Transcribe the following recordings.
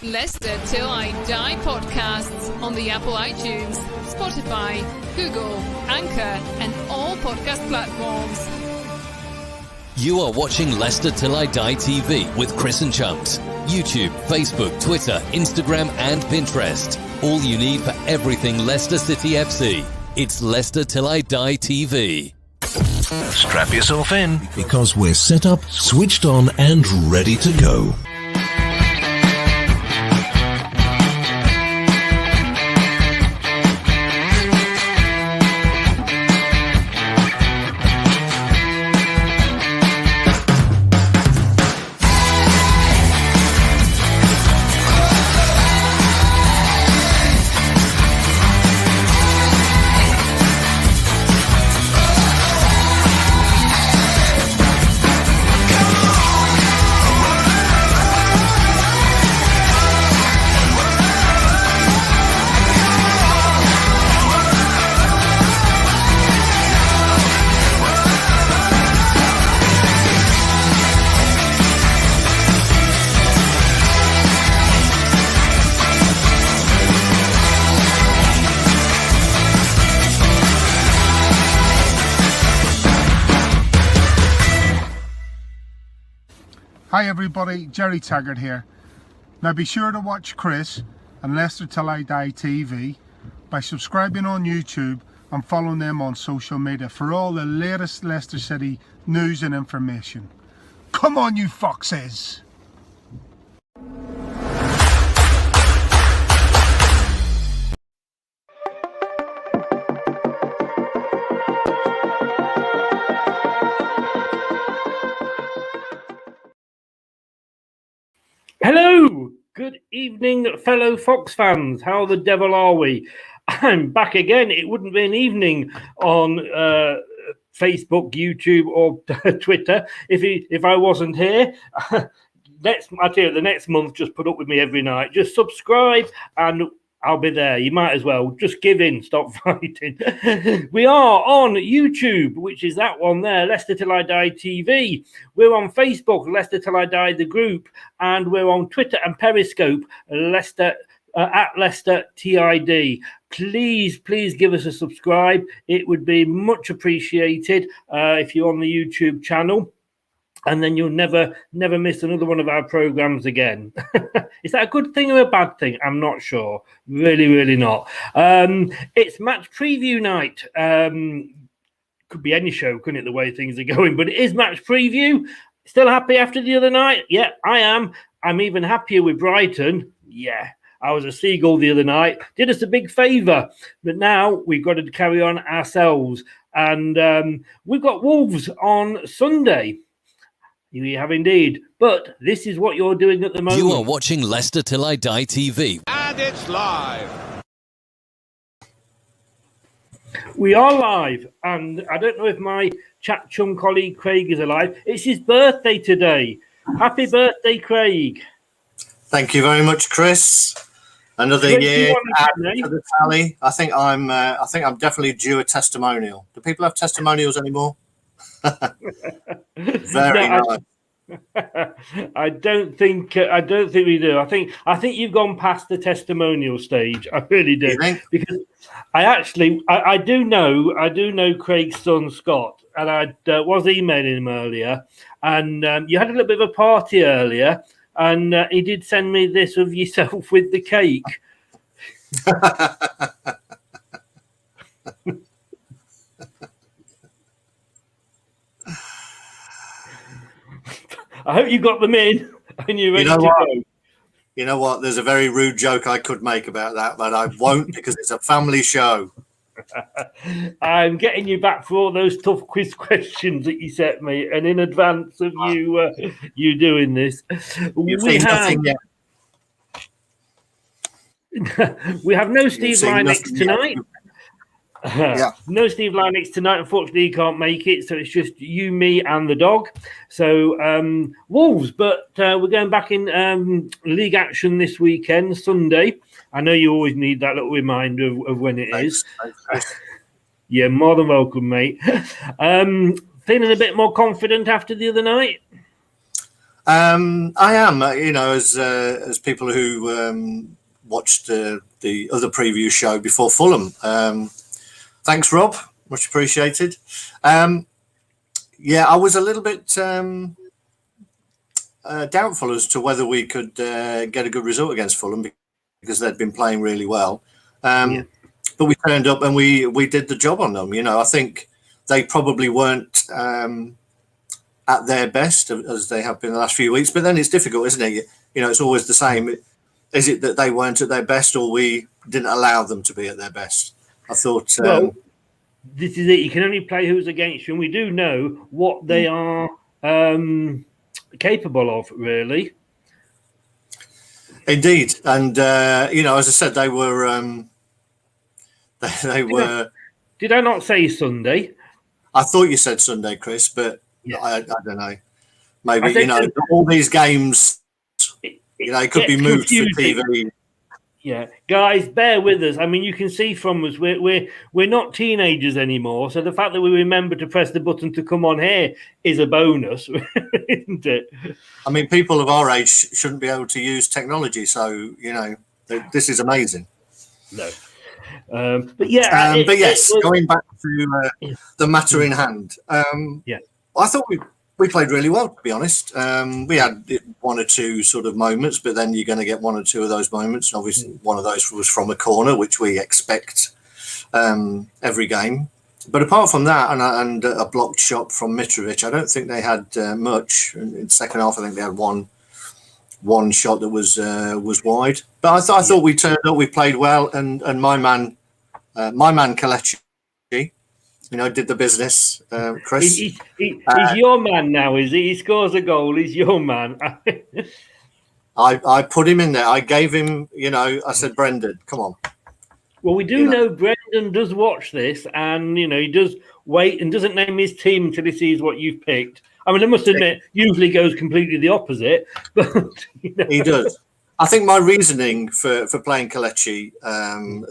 Leicester Till I Die podcasts on the Apple iTunes, Spotify, Google, Anchor, and all podcast platforms. You are watching Leicester Till I Die TV with Chris and Chunks. YouTube, Facebook, Twitter, Instagram, and Pinterest. All you need for everything Leicester City FC. It's Leicester Till I Die TV. Strap yourself in, because we're set up, switched on, and ready to go. Hi everybody, Jerry Taggart here. Now be sure to watch Chris and Leicester Till I Die TV by subscribing on YouTube and following them on social media for all the latest Leicester City news and information. Come on you foxes! Hello, good evening, fellow Fox fans. How the devil are we? I'm back again. It wouldn't be an evening on Facebook, YouTube, or Twitter if I wasn't here. I tell you, the next month, just put up with me every night. Just subscribe and I'll be there. You might as well. Just give in. Stop fighting. We are on YouTube, which is that one there, Leicester Till I Die TV. We're on Facebook, Leicester Till I Die the group. And we're on Twitter and Periscope, Leicester at Leicester TID. Please give us a subscribe. It would be much appreciated if you're on the YouTube channel. And then you'll never miss another one of our programs again. Is that a good thing or a bad thing? I'm not sure. Really not. It's match preview night. Could be any show, couldn't it, the way things are going? But it is match preview. Still happy after the other night? Yeah, I am. I'm even happier with Brighton. Yeah, I was a Seagull the other night. Did us a big favour. But now we've got to carry on ourselves. And we've got Wolves on Sunday. We have indeed. But this is what you're doing at the moment. You are watching Leicester Till I Die TV. and it's live. We are live. And I don't know if my chat chum colleague Craig is alive. It's his birthday today. Happy birthday, Craig. Thank you very much, Chris. Another year added to the tally. I think I'm definitely due a testimonial. Do people have testimonials anymore? Very nice. I don't think we do. I think you've gone past the testimonial stage. I really do, because I do know Craig's son Scott, and I was emailing him earlier, and you had a little bit of a party earlier, and he did send me this of yourself with the cake. I hope you got them in and you're ready to go. You know what? There's a very rude joke I could make about that, but I won't because it's a family show. I'm getting you back for all those tough quiz questions that you sent me, and in advance of you doing this, we have no Steve Lynex tonight. No Steve Lynex tonight. Unfortunately, he can't make it, so it's just you, me, and the dog. So Wolves, but we're going back in league action this weekend, Sunday. I know you always need that little reminder of when it is. Thanks. Yeah, more than welcome, mate. Feeling a bit more confident after the other night? I am, as people who watched the other preview show before Fulham. Thanks, Rob. Much appreciated. I was a little bit doubtful as to whether we could get a good result against Fulham because they'd been playing really well. But we turned up and we did the job on them. I think they probably weren't at their best as they have been the last few weeks. But then it's difficult, isn't it? It's always the same. Is it that they weren't at their best or we didn't allow them to be at their best? I thought... this is it. You can only play who's against you. And we do know what they are capable of, really. Indeed. And, as I said, they were... They were... Did I not say Sunday? I thought you said Sunday, Chris, but yes. I don't know. Maybe, all these games, it could be moved for TV. Yeah, guys, bear with us. I mean, you can see from us, we're not teenagers anymore. So the fact that we remember to press the button to come on here is a bonus, isn't it? I mean, people of our age shouldn't be able to use technology. So, this is amazing. No. But yes, going back to the matter in hand. I thought we played really well, to be honest. We had one or two sort of moments, but then you're going to get one or two of those moments. Obviously, one of those was from a corner, which we expect every game. But apart from that, and a blocked shot from Mitrovic, I don't think they had much. In the second half, I think they had one shot that was wide. But I thought we turned up, we played well, and my man Kelechi, did the business. Chris, he's your man now, is he? He scores a goal. He's your man. I put him in there. I gave him, I said, Brendan, come on. Well, we do know Brendan does watch this, and he does wait and doesn't name his team until he sees what you've picked. I mean, I must admit, usually goes completely the opposite, but he does. I think my reasoning for playing Kelechi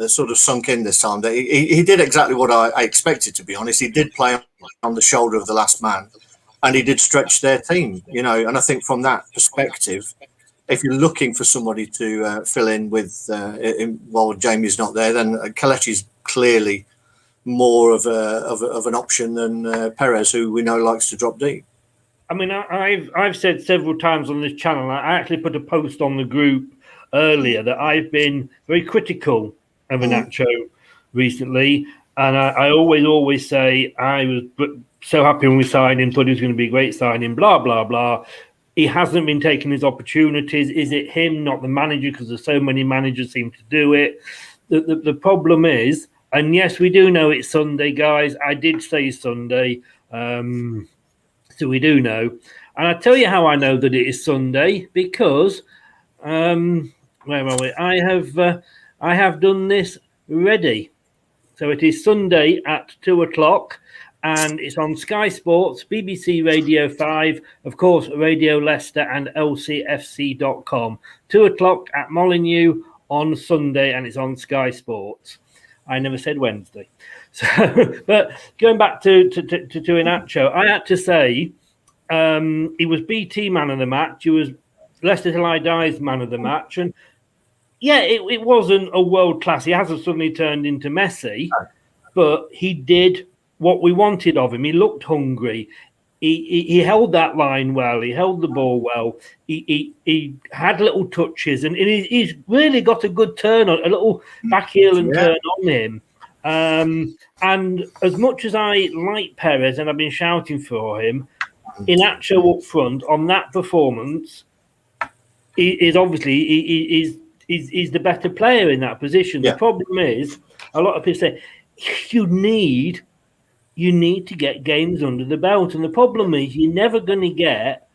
sort of sunk in this time. That he did exactly what I expected, to be honest. He did play on the shoulder of the last man, and he did stretch their team, And I think from that perspective, if you're looking for somebody to fill in with while Jamie's not there, then Kelechi's clearly more of an option than Perez, who we know likes to drop deep. I mean, I've said several times on this channel, I actually put a post on the group earlier that I've been very critical of Iheanacho recently. And I always say I was so happy when we signed him, thought he was going to be a great signing, blah, blah, blah. He hasn't been taking his opportunities. Is it him, not the manager? Because there's so many managers seem to do it. The problem is, and yes, we do know it's Sunday, guys. I did say Sunday. So we do know. And I tell you how I know that it is Sunday, because where are we? I have done this ready. So it is Sunday at 2:00, and it's on Sky Sports, BBC Radio 5, of course, Radio Leicester, and lcfc.com. 2:00 at Molineux on Sunday, and it's on Sky Sports. I never said Wednesday. So, but going back to Iheanacho, I had to say he was BT man of the match. He was Leicester Till I Die's man of the match. And yeah, it wasn't a world class. He hasn't suddenly turned into Messi, but he did what we wanted of him. He looked hungry. He held that line well. He held the ball well. He had little touches, and he's really got a good turn on, a little back heel and turn on him. And as much as I like Perez, and I've been shouting for him, Iheanacho up front on that performance is obviously he's the better player in that position. The problem is, a lot of people say you need to get games under the belt, and the problem is you're never going to get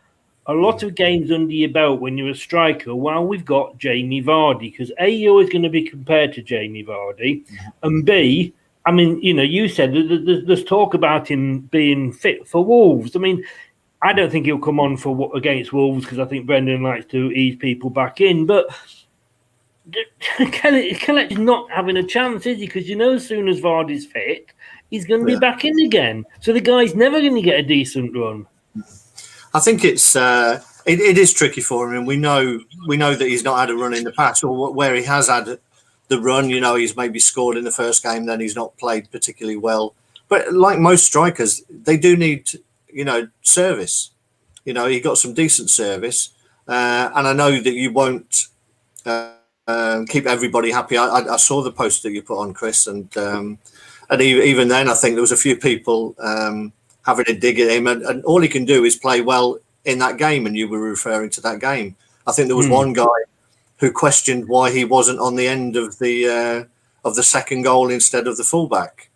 a lot of games under your belt when you're a striker while we've got Jamie Vardy, because A, you're always going to be compared to Jamie Vardy, and B, I mean, you said there's talk about him being fit for Wolves. I mean, I don't think he'll come on for against Wolves, because I think Brendan likes to ease people back in, but Kelechi's not having a chance, is he? Because as soon as Vardy's fit, he's going to be back in again. So the guy's never going to get a decent run. I think it's it is tricky for him, and we know that he's not had a run in the past, or where he has had the run. He's maybe scored in the first game, then he's not played particularly well. But like most strikers, they do need service. He got some decent service, and I know that you won't keep everybody happy. I saw the post that you put on, Chris, and even then, I think there was a few people having a dig at him, and all he can do is play well in that game. And you were referring to that game. I think there was one guy who questioned why he wasn't on the end of the second goal instead of the fullback.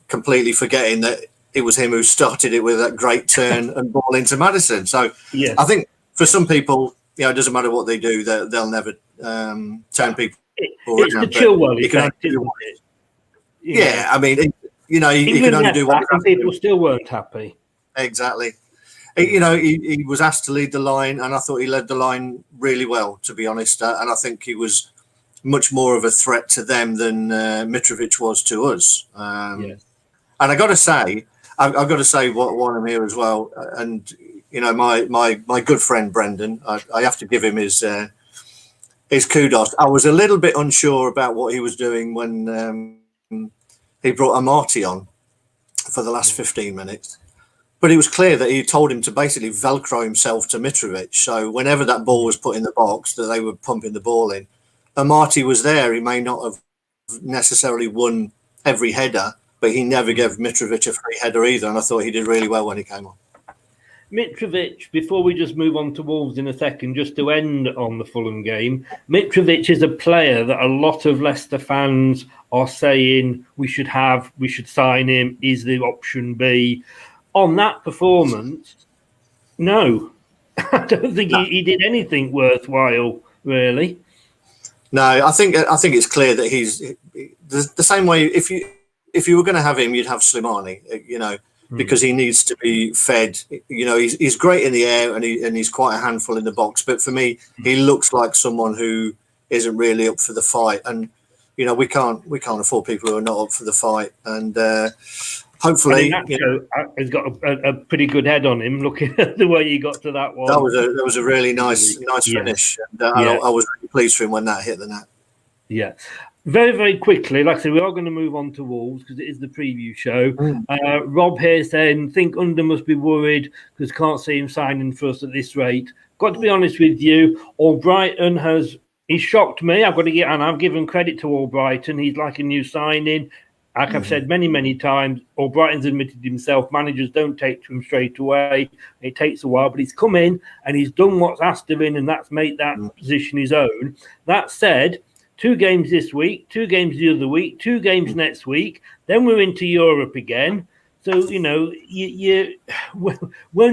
Completely forgetting that it was him who started it with that great turn and ball into Maddison. So I think for some people, it doesn't matter what they do, they'll never turn people around. It's the Chilwell effect, isn't it? Yeah, I mean, he can only do what people still weren't happy. Exactly. He was asked to lead the line, and I thought he led the line really well, to be honest. And I think he was much more of a threat to them than Mitrovic was to us. And I got to say, I've got to say what I'm here as well. And my good friend Brendan, I have to give him his kudos. I was a little bit unsure about what he was doing when he brought Amati on for the last 15 minutes. But it was clear that he told him to basically Velcro himself to Mitrovic. So whenever that ball was put in the box, that they were pumping the ball in, Amati was there. He may not have necessarily won every header, but he never gave Mitrovic a free header either. And I thought he did really well when he came on. Mitrovic, before we just move on to Wolves in a second, just to end on the Fulham game, Mitrovic is a player that a lot of Leicester fans are saying we should sign him, is the option B. On that performance, no. I don't think he did anything worthwhile, really. No, I think it's clear that he's the same way. If you were going to have him, you'd have Slimani, because he needs to be fed. He's great in the air and he's quite a handful in the box. But for me, he looks like someone who isn't really up for the fight. And we can't afford people who are not up for the fight. And hopefully, he's got a pretty good head on him. Looking at the way he got to that one, that was a really nice finish. And I was really pleased for him when that hit the net. Yeah. Very, very quickly, like I said, we are going to move on to Wolves because it is the preview show. Rob here saying, think Under must be worried because can't see him signing for us at this rate. Got to be honest with you, Albrighton he's shocked me. I've given credit to Albrighton. He's like a new signing. Like I've said many, many times, Albrighton's admitted himself, managers don't take to him straight away. It takes a while, but he's come in and he's done what's asked of him, and that's made that position his own. That said, 2 games this week, 2 games the other week, 2 games next week. Then we're into Europe again. So, when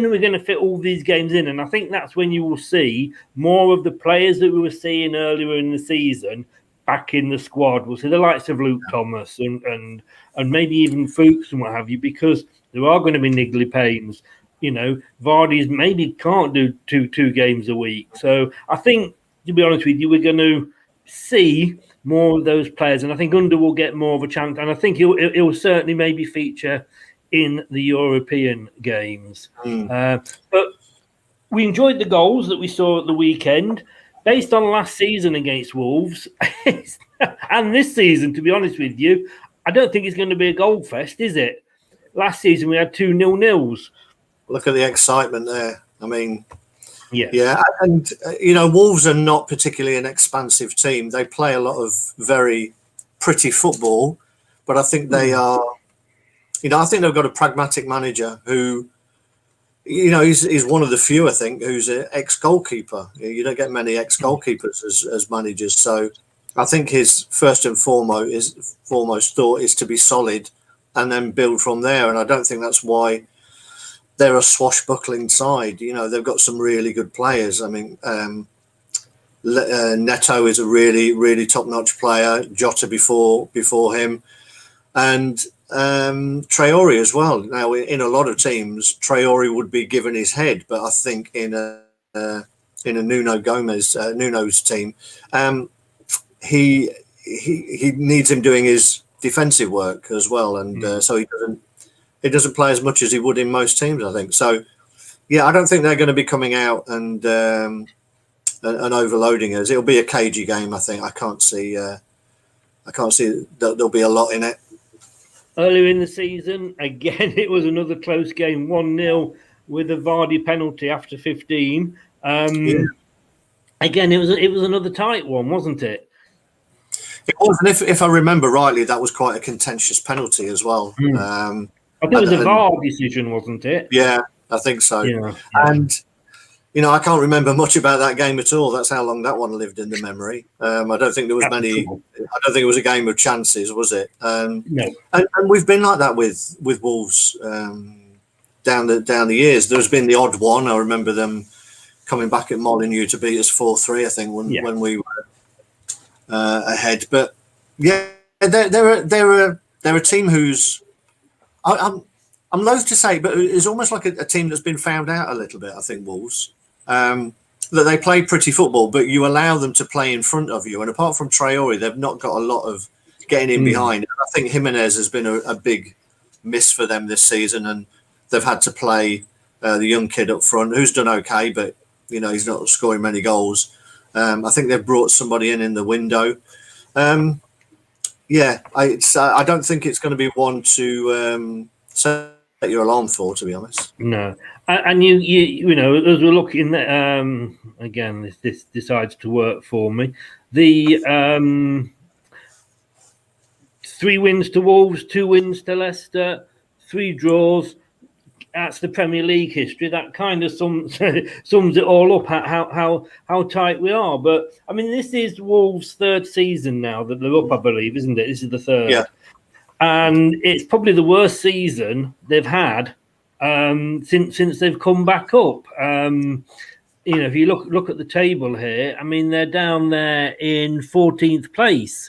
are we going to fit all these games in? And I think that's when you will see more of the players that we were seeing earlier in the season back in the squad. We'll see the likes of Luke Thomas and maybe even Fuchs and what have you, because there are going to be niggly pains. Vardy's maybe can't do two games a week. So I think, to be honest with you, we're going to see more of those players, and I think Under will get more of a chance, and I think he'll certainly maybe feature in the European games. But we enjoyed the goals that we saw at the weekend. Based on last season against Wolves and this season, to be honest with you, I don't think it's going to be a goal fest, is it? Last season we had 2 0-0s. Look at the excitement there. I mean, yeah, and Wolves are not particularly an expansive team. They play a lot of very pretty football, but I think they are. I think they've got a pragmatic manager who, he's one of the few, I think, who's an ex-goalkeeper. You don't get many ex-goalkeepers as managers, so I think his first and foremost thought is to be solid and then build from there. And I don't think that's why they're a swashbuckling side. They've got some really good players. I mean, Neto is a really, really top-notch player. Jota before him, and Traore as well. Now, in a lot of teams, Traore would be given his head, but I think in a Nuno's team, he needs him doing his defensive work as well, and so he doesn't play as much as he would in most teams, I think. So I don't think they're going to be coming out and overloading us. It'll be a cagey game, I think. I can't see there'll be a lot in it. Earlier in the season, again, it was another close game, 1-0 with a Vardy penalty after 15. Again, it was another tight one, wasn't it? It was, and if I remember rightly, that was quite a contentious penalty as well. I think it was a VAR decision, wasn't it? Yeah, I think so. Yeah. And I can't remember much about that game at all. That's how long that one lived in the memory. I don't think there was many. I don't think it was a game of chances, was it? No. And we've been like that with Wolves down the years. There's been the odd one. I remember them coming back at Molineux to beat us 4-3. I think when we were ahead. But yeah, they're a team who's I'm loath to say, but it's almost like a team that's been found out a little bit. I think Wolves. That they play pretty football, but you allow them to play in front of you. And apart from Traore, they've not got a lot of getting in behind. And I think Jimenez has been a big miss for them this season, and they've had to play the young kid up front, who's done okay, but he's not scoring many goals. I think they've brought somebody in the window. I don't think it's going to be one to set your alarm for, to be honest. No. And you know, as we're looking at, again, this decides to work for me. The 3 wins to Wolves, 2 wins to Leicester, 3 draws. That's the Premier League history. That kind of sums it all up. How tight we are. But I mean, this is Wolves' 3rd season now that they're up, I believe, isn't it? This is the 3rd. Yeah. And it's probably the worst season they've had since they've come back up. If you look at the table here, I mean, they're down there in 14th place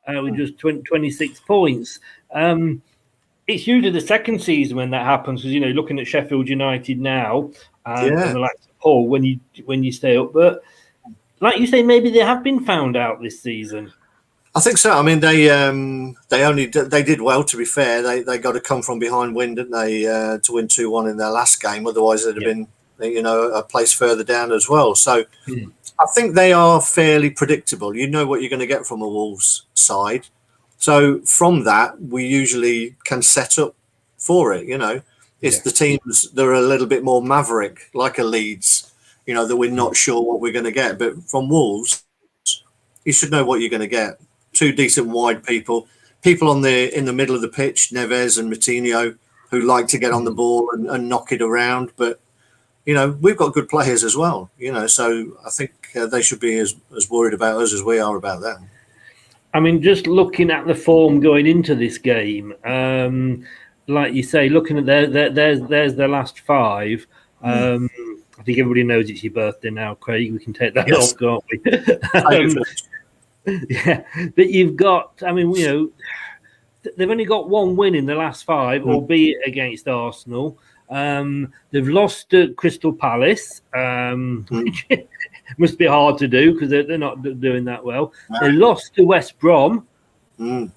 with just 26 points. It's usually the second season when that happens, because looking at Sheffield United now and the likes of Hull when you stay up. But like you say, maybe they have been found out this season. I think so. I mean, they did well. To be fair, they got to come from behind win, didn't they, to win 2-1 in their last game? Otherwise, they'd have been a place further down as well. So I think they are fairly predictable. You know what you're going to get from a Wolves side. So from that, we usually can set up for it. It's the teams that are a little bit more maverick, like a Leeds, that we're not sure what we're going to get. But from Wolves, you should know what you're going to get. 2 decent wide people in the middle of the pitch, Neves and Moutinho, who like to get on the ball and knock it around. But we've got good players as well. So I think they should be as worried about us as we are about them. I mean, just looking at the form going into this game, like you say, looking at there's their last 5. I think everybody knows it's your birthday now, Craig. We can take that off, can't we? Yeah, but you've got. I mean, they've only got 1 win in the last 5, albeit against Arsenal. They've lost to Crystal Palace, which must be hard to do because they're not doing that well. They lost to West Brom. Fair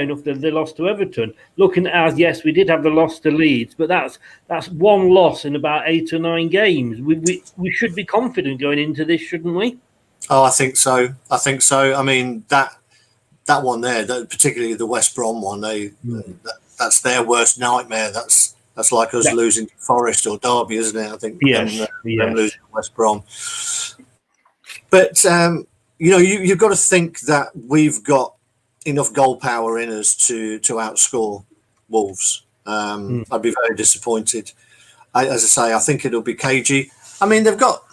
enough that they lost to Everton. Looking at ours, yes, we did have the loss to Leeds, but that's 1 loss in about 8 or 9 games. We should be confident going into this, shouldn't we? Oh, I think so. I mean, that one there, particularly the West Brom one, that's their worst nightmare. That's like us losing to Forest or Derby, isn't it? I think them losing to West Brom. But you've got to think that we've got enough goal power in us to outscore Wolves. I'd be very disappointed. As I say, I think it'll be cagey. I mean, they've got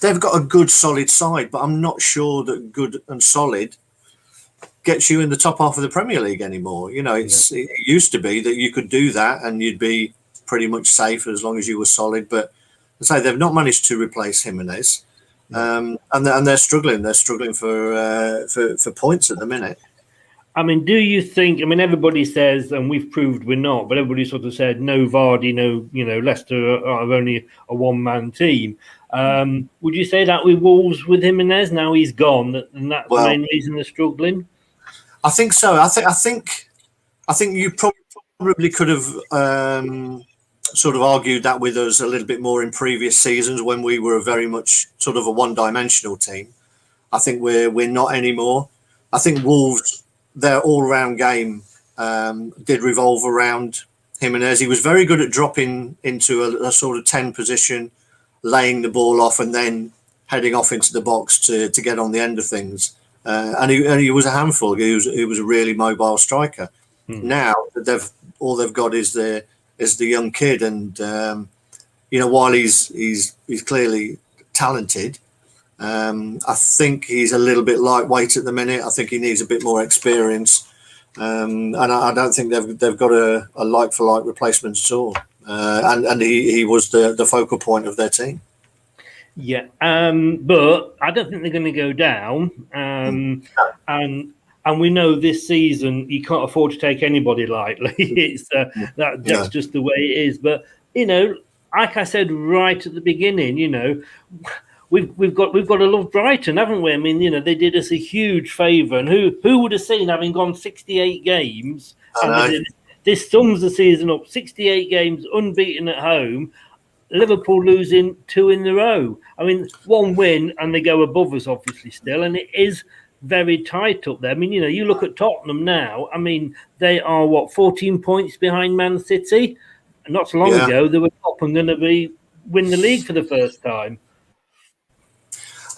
a good, solid side, but I'm not sure that good and solid gets you in the top half of the Premier League anymore. It used to be that you could do that and you'd be pretty much safe as long as you were solid. But as I say, they've not managed to replace Jimenez, and they're struggling. They're struggling for points at the minute. I mean, do you think? I mean, everybody says, and we've proved we're not, but everybody sort of said no Vardy, no, Leicester are only a 1-man team. Would you say that with Wolves with Jimenez now he's gone, and that's the main reason they're struggling? I think so. I think you probably could have sort of argued that with us a little bit more in previous seasons when we were very much sort of a one-dimensional team. I think we're not anymore. I think Wolves, their all-round game did revolve around Jimenez. He was very good at dropping into a sort of 10 position, laying the ball off and then heading off into the box to get on the end of things. And he was a handful. He was a really mobile striker. Now all they've got is the young kid, and while he's clearly talented, I think he's a little bit lightweight at the minute. I think he needs a bit more experience, and I don't think they've got a like for like replacement at all. And he was the focal point of their team. Yeah, but I don't think they're going to go down. And we know this season you can't afford to take anybody lightly. It's that's just the way it is. But like I said right at the beginning, we've got to love Brighton, haven't we? I mean, they did us a huge favour, and who would have seen, having gone 68 games, and this sums the season up, 68 games unbeaten at home. Liverpool losing 2 in a row. I mean, 1 win and they go above us, obviously, still, and it is very tight up there. I mean, you look at Tottenham now. I mean, they are 14 points behind Man City. Not so long ago, they were top and going to win the league for the first time.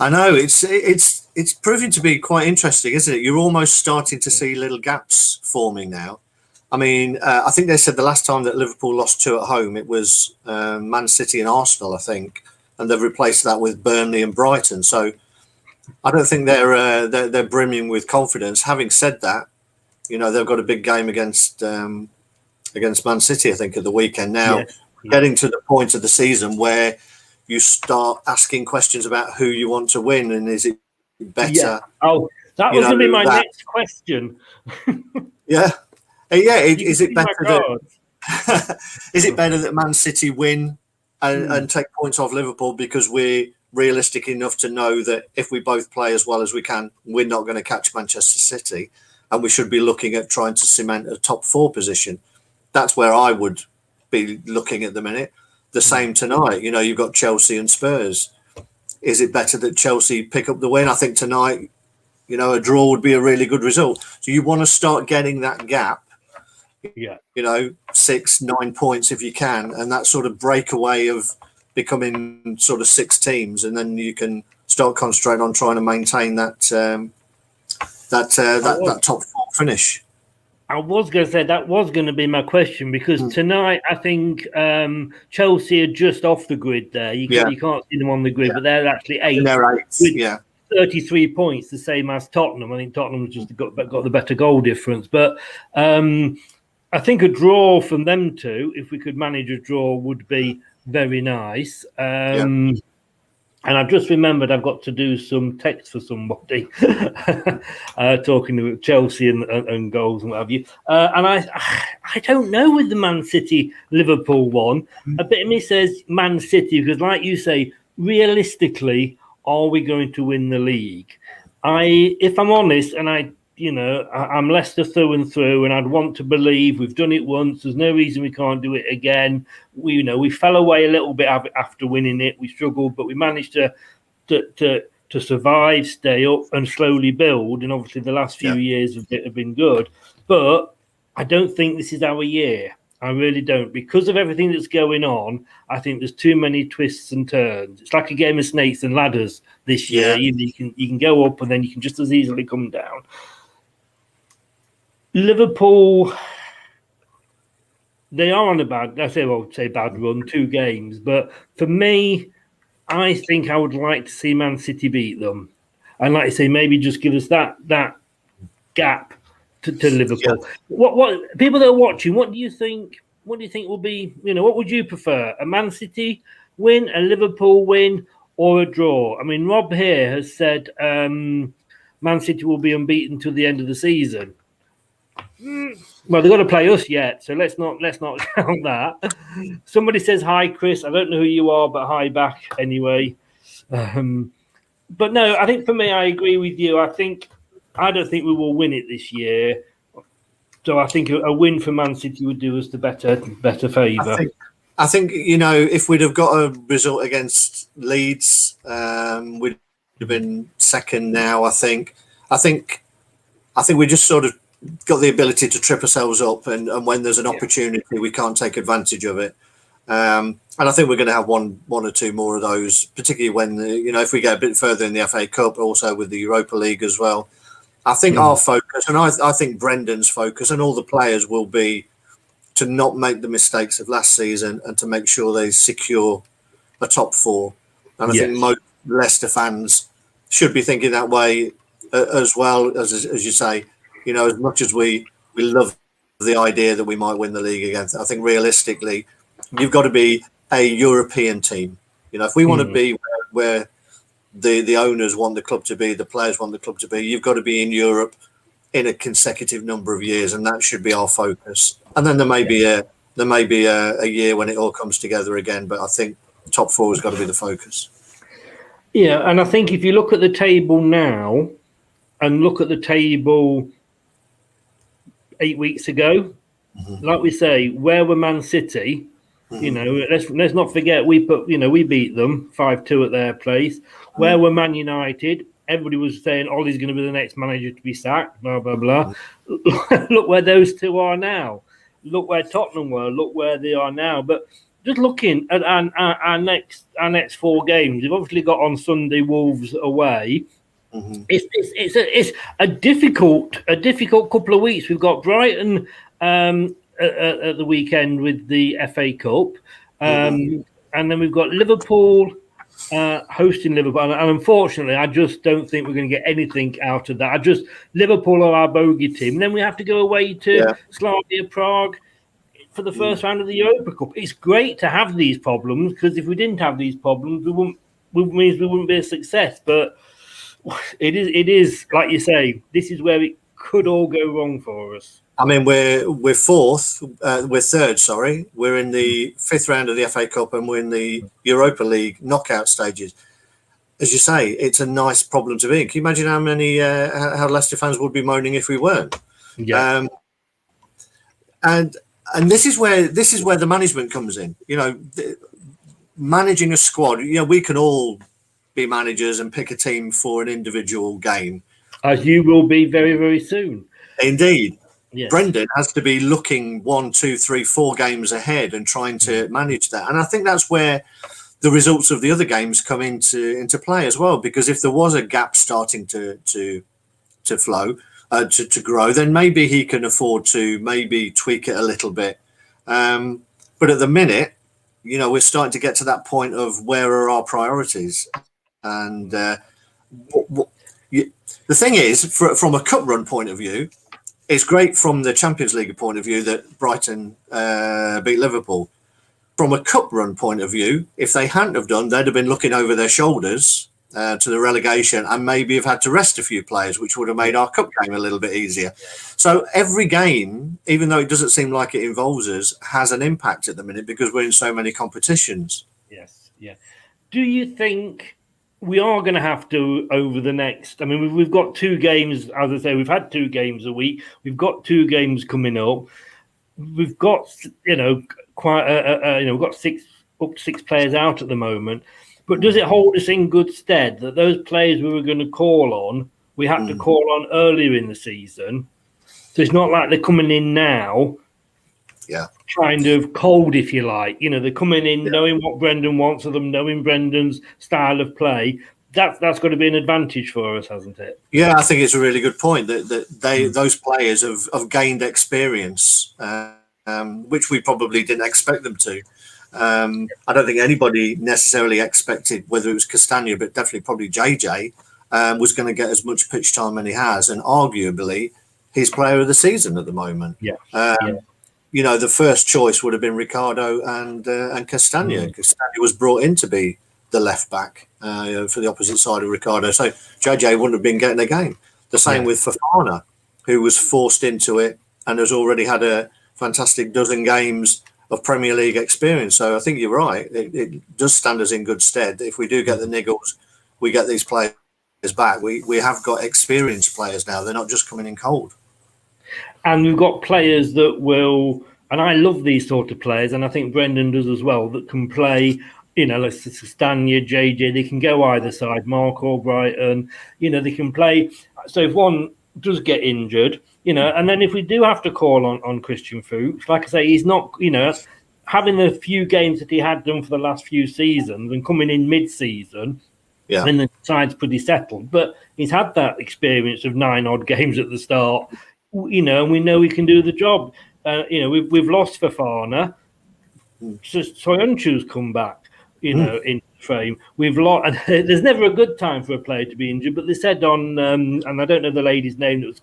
I know it's proving to be quite interesting, isn't it? You're almost starting to see little gaps forming now. I mean, I think they said the last time that Liverpool lost 2 at home, it was Man City and Arsenal, I think, and they've replaced that with Burnley and Brighton. So I don't think they're brimming with confidence. Having said that, they've got a big game against Man City, I think, at the weekend. Now, getting to the point of the season where you start asking questions about who you want to win, and is it better? Yeah. Oh, that was going to be my next question. Is it better that is it better that Man City win and take points off Liverpool because we're realistic enough to know that if we both play as well as we can, we're not going to catch Manchester City, and we should be looking at trying to cement a top 4 position? That's where I would be looking at the minute. The same tonight. You've got Chelsea and Spurs. Is it better that Chelsea pick up the win? I think tonight, a draw would be a really good result. So you want to start getting that gap. 6-9 points if you can, and that sort of breakaway of becoming sort of 6 teams, and then you can start concentrating on trying to maintain that top 4 finish. I was going to say that was going to be my question, because tonight I think Chelsea are just off the grid there. You can't see them on the grid, but they're actually 8. They're 8, with 33 points, the same as Tottenham. I think Tottenham just got the better goal difference. But I think a draw from them two, if we could manage a draw, would be very nice. And I've just remembered I've got to do some text for somebody talking to Chelsea and goals and what have you. And I don't know with the Man City Liverpool one. A bit of me says Man City, because like you say, realistically, are we going to win the league? If I'm honest, and I'm Leicester through and through, and I'd want to believe we've done it once. There's no reason we can't do it again. We fell away a little bit after winning it. We struggled, but we managed to survive, stay up, and slowly build. And obviously, the last few years have been good. But I don't think this is our year. I really don't, because of everything that's going on. I think there's too many twists and turns. It's like a game of snakes and ladders this year. You can go up, and then you can just as easily come down. Liverpool, they are on a bad run, 2 games. But for me, I think I would like to see Man City beat them. And like I say, maybe just give us that gap to Liverpool. Yeah. What people that are watching, what do you think will be, what would you prefer? A Man City win, a Liverpool win, or a draw? I mean, Rob here has said Man City will be unbeaten till the end of the season. Well, they've got to play us yet, so let's not count that. Somebody says hi, Chris. I don't know who you are, but hi back anyway. But no, I think for me, I agree with you. I don't think we will win it this year. So I think a win for Man City would do us the better favour. I think, if we'd have got a result against Leeds, we'd have been second now. I think we just sort of got the ability to trip ourselves up, and when there's an opportunity, we can't take advantage of it. And I think we're going to have one or two more of those, particularly when if we get a bit further in the FA Cup, also with the Europa League as well. I think our focus, and I think Brendan's focus, and all the players will be to not make the mistakes of last season and to make sure they secure a top four. And I think most Leicester fans should be thinking that way as well, as you say. As much as we love the idea that we might win the league again, I think realistically, you've got to be a European team. If we want to be where the owners want the club to be, the players want the club to be, you've got to be in Europe in a consecutive number of years, and that should be our focus. And then there may be a year when it all comes together again, but I think top four has got to be the focus. Yeah, and I think if you look at the table now and look at the table 8 weeks ago, like we say, where were Man City? Let's not forget we beat them 5-2 at their place. Where were Man United? Everybody was saying Ollie's going to be the next manager to be sacked, blah, blah, blah. Look where those two are now. Look where Tottenham were. Look where they are now. But just looking at our next four games, we've obviously got on Sunday Wolves away. It's a difficult couple of weeks. We've got Brighton at the weekend with the FA Cup, and then we've got Liverpool hosting Liverpool, and unfortunately, I just don't think we're going to get anything out of that. Liverpool are our bogey team. And then we have to go away to Slavia Prague for the first round of the Europa Cup. It's great to have these problems, because if we didn't have these problems, we wouldn't be a success. But it is like you say, this is where it could all go wrong for us. I mean, we're fourth, we're third. Sorry, we're in the fifth round of the FA Cup, and we're in the Europa League knockout stages. As you say, it's a nice problem to be in. Can you imagine how many how Leicester fans would be moaning if we weren't? Yeah. And this is where the management comes in. Managing a squad. We can all be managers and pick a team for an individual game, as you will be very, very soon. Indeed. Yes. Brendan has to be looking 1, 2, 3, 4 games ahead and trying to manage that. And I think that's where the results of the other games come into play as well. Because if there was a gap starting to flow, to grow, then maybe he can afford to maybe tweak it a little bit. But at the minute, we're starting to get to that point of where are our priorities. And the thing is, from a cup run point of view, it's great from the Champions League point of view that Brighton beat Liverpool. From a cup run point of view, if they hadn't have done, they'd have been looking over their shoulders to the relegation and maybe have had to rest a few players, which would have made our cup game a little bit easier. So every game, even though it doesn't seem like it involves us, has an impact at the minute because we're in so many competitions. Yes, yeah. Do you think we are going to have to over the next? I mean, we've got 2 games. As I say, we've had 2 games a week. We've got 2 games coming up. We've got quite we've got 6 players out at the moment. But does it hold us in good stead that those players we were going to call on, we had to call on earlier in the season? So it's not like they're coming in now. Yeah. Kind of cold, if you like. They're coming in knowing what Brendan wants of them, knowing Brendan's style of play. That's got to be an advantage for us, hasn't it? Yeah, I think it's a really good point that those players have gained experience, which we probably didn't expect them to. I don't think anybody necessarily expected, whether it was Castagna, but definitely probably JJ, was going to get as much pitch time as he has, and arguably he's player of the season at the moment. Yeah. The first choice would have been Ricardo and Castagna. Castagna was brought in to be the left back for the opposite side of Ricardo, so JJ wouldn't have been getting a game. The same with Fofana, who was forced into it and has already had a fantastic dozen games of Premier League experience. So I think you're right. It does stand us in good stead. If we do get the niggles, we get these players back. We have got experienced players now. They're not just coming in cold. And we've got players that will And I love these sort of players, and I think Brendan does as well, that can play, like Stania, JJ, they can go either side, Mark or Brighton, they can play. So if one does get injured, and then if we do have to call on Christian Fuchs, like I say, he's not, having the few games that he had done for the last few seasons and coming in mid-season, when the side's pretty settled, but he's had that experience of 9 odd games at the start, and we know he can do the job. We've lost Fofana, so Soyuncu's come back, in frame. We've lost, and there's never a good time for a player to be injured, but they said on, and I don't know the lady's name that was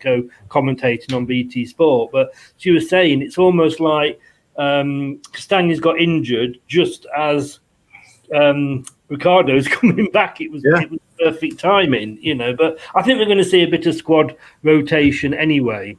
commentating on BT Sport, but she was saying it's almost like Castagne's got injured just as Ricardo's coming back. It was perfect timing, but I think we're going to see a bit of squad rotation anyway,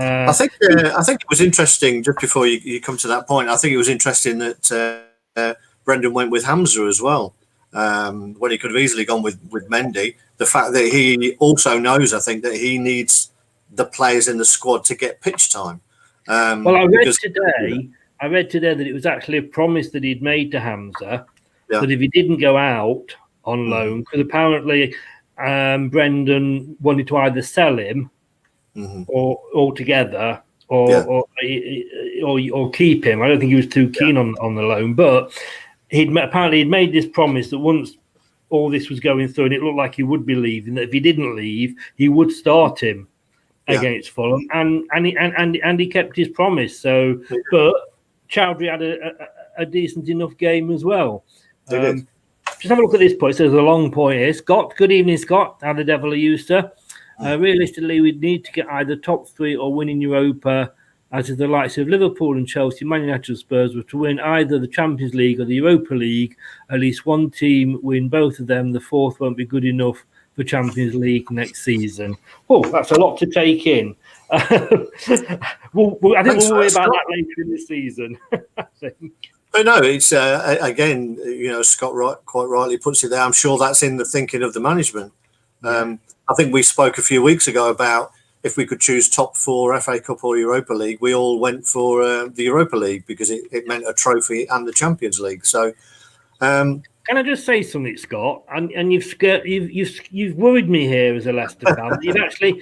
I think it was interesting, just before you come to that point, I think it was interesting that Brendan went with Hamza as well, when he could have easily gone with Mendy. The fact that he also knows, I think, that he needs the players in the squad to get pitch time. Well, I read today that it was actually a promise that he'd made to Hamza that if he didn't go out on loan, because apparently Brendan wanted to either sell him or altogether or keep him. I don't think he was too keen on the loan, but he'd made this promise that once all this was going through and it looked like he would be leaving, that if he didn't leave, he would start him against Fulham, and he kept his promise. So, but Chowdhury had a decent enough game as well. Just have a look at this point. So there's a long point here. Scott, good evening, Scott. How the devil are you, sir? Realistically, we'd need to get either top 3 or win in Europa, as if the likes of Liverpool and Chelsea, Man United and Spurs were to win either the Champions League or the Europa League. At least one team win both of them. The fourth won't be good enough for Champions League next season. Oh, that's a lot to take in. I think we'll worry about that later in the season. I think. But no, it's again, Scott quite rightly puts it there. I'm sure that's in the thinking of the management. I think we spoke a few weeks ago about if we could choose top 4 FA Cup or Europa League, we all went for the Europa League because it meant a trophy and the Champions League. So, can I just say something, Scott? And you've worried me here as a Leicester fan. You're actually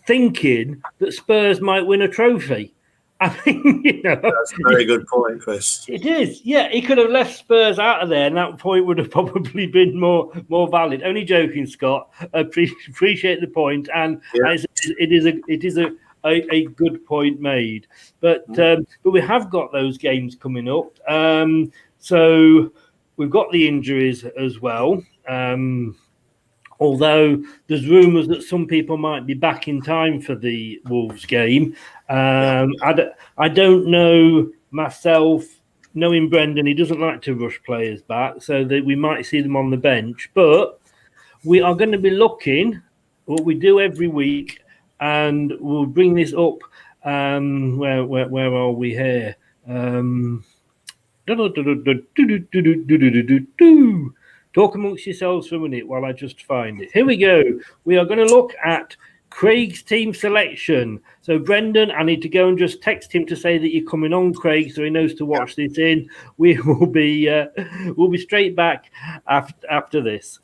thinking that Spurs might win a trophy. I mean, that's a very good point, Chris. It is, yeah. He could have left Spurs out of there, and that point would have probably been more valid. Only joking, Scott. Appreciate the point, and it is a good point made. But we have got those games coming up. So we've got the injuries as well. Although there's rumours that some people might be back in time for the Wolves game. I don't know myself, knowing Brendan, he doesn't like to rush players back, so that we might see them on the bench. But we are going to be looking, what we do every week, and we'll bring this up. Where are we here? Talk amongst yourselves for a minute while I just find it. Here we go. We are going to look at Craig's team selection. So, Brendan, I need to go and just text him to say that you're coming on, Craig, so he knows to watch this in. We will be we'll be straight back after this.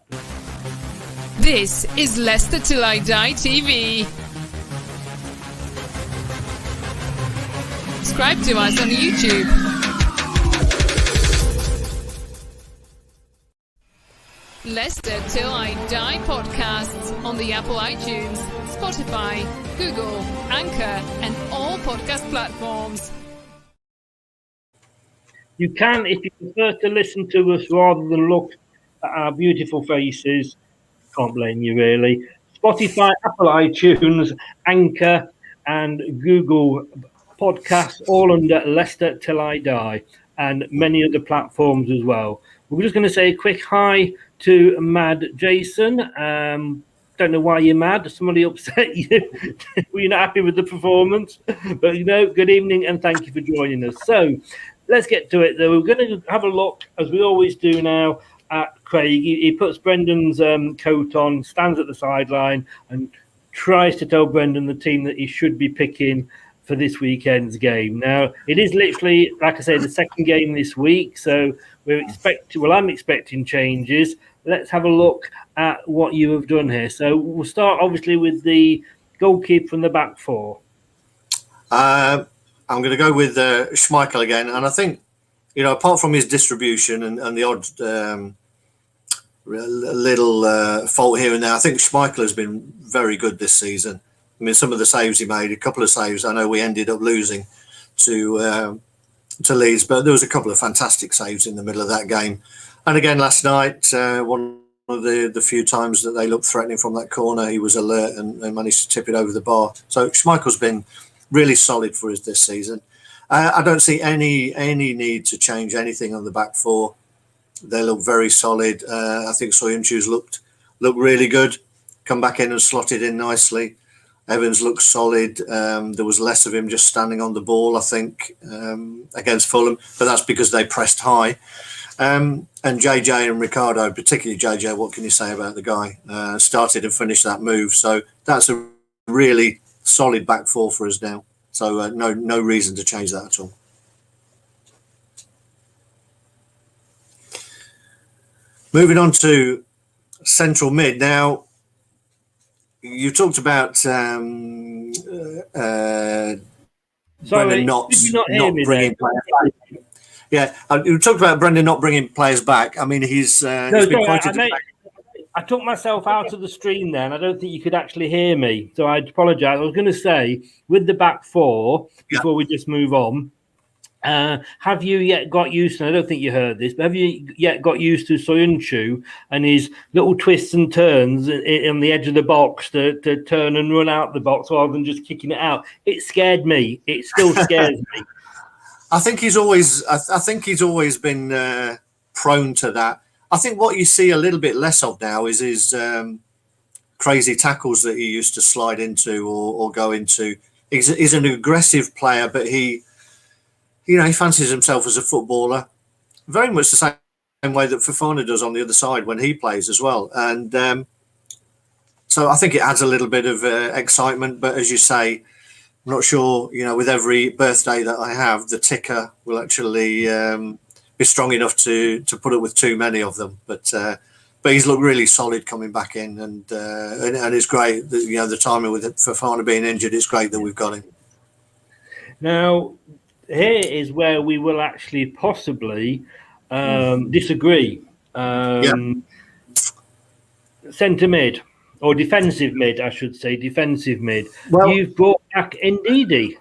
This is Leicester Till I Die TV. Subscribe to us on YouTube. Leicester Till I Die podcasts on the Apple iTunes, Spotify, Google, Anchor, and all podcast platforms. You can, if you prefer to listen to us rather than look at our beautiful faces, can't blame you really. Spotify, Apple iTunes, Anchor, and Google podcasts, all under Leicester Till I Die, and many other platforms as well. We're just going to say a quick hi to Mad Jason. Don't know why you're mad. Somebody upset you. Were you not happy with the performance? But good evening and thank you for joining us. So let's get to it, though. We're going to have a look, as we always do now, at Craig. He puts Brendan's coat on, stands at the sideline, and tries to tell Brendan the team that he should be picking for this weekend's game. Now, it is literally, like I say, the second game this week, so I'm expecting changes. Let's have a look at what you have done here. So we'll start obviously with the goalkeeper from the back four. I'm going to go with Schmeichel again, and I think, apart from his distribution and the odd little fault here and there, I think Schmeichel has been very good this season. I mean, some of the saves he made, a couple of saves. I know we ended up losing to Leeds, but there was a couple of fantastic saves in the middle of that game. And again last night, one of the few times that they looked threatening from that corner, he was alert and managed to tip it over the bar. So Schmeichel's been really solid for us this season. I don't see any need to change anything on the back four. They look very solid. I think Soyuncu's looked really good. Come back in and slotted in nicely. Evans looks solid. There was less of him just standing on the ball, I think, against Fulham, but that's because they pressed high. And JJ and Ricardo, particularly JJ, what can you say about the guy? Started and finished that move. So that's a really solid back four for us now. So no reason to change that at all. Moving on to central mid. Now, you talked about Brendan not bringing players back. Yeah, you talked about Brendan not bringing players back. I mean, he's been quoted. I took myself out of the stream then. I don't think you could actually hear me, so I apologise. I was going to say, with the back four, before we just move on, have you yet got used to, I don't think you heard this, but have you yet got used to Soyuncu and his little twists and turns on the edge of the box to turn and run out the box rather than just kicking it out? It scared me. It still scares me. I think he's always been prone to that. I think what you see a little bit less of now is his crazy tackles that he used to slide into or go into. He's an aggressive player, but he fancies himself as a footballer, very much the same way that Fofana does on the other side when he plays as well. And so I think it adds a little bit of excitement. But as you say, I'm not sure, with every birthday that I have, the ticker will actually be strong enough to put up with too many of them. But he's looked really solid coming back in, and it's great that, the timing with Fofana being injured, it's great that we've got him. Now, here is where we will actually possibly disagree. Centre mid, or defensive mid, I should say, defensive mid. Well, you've brought back Ndidi.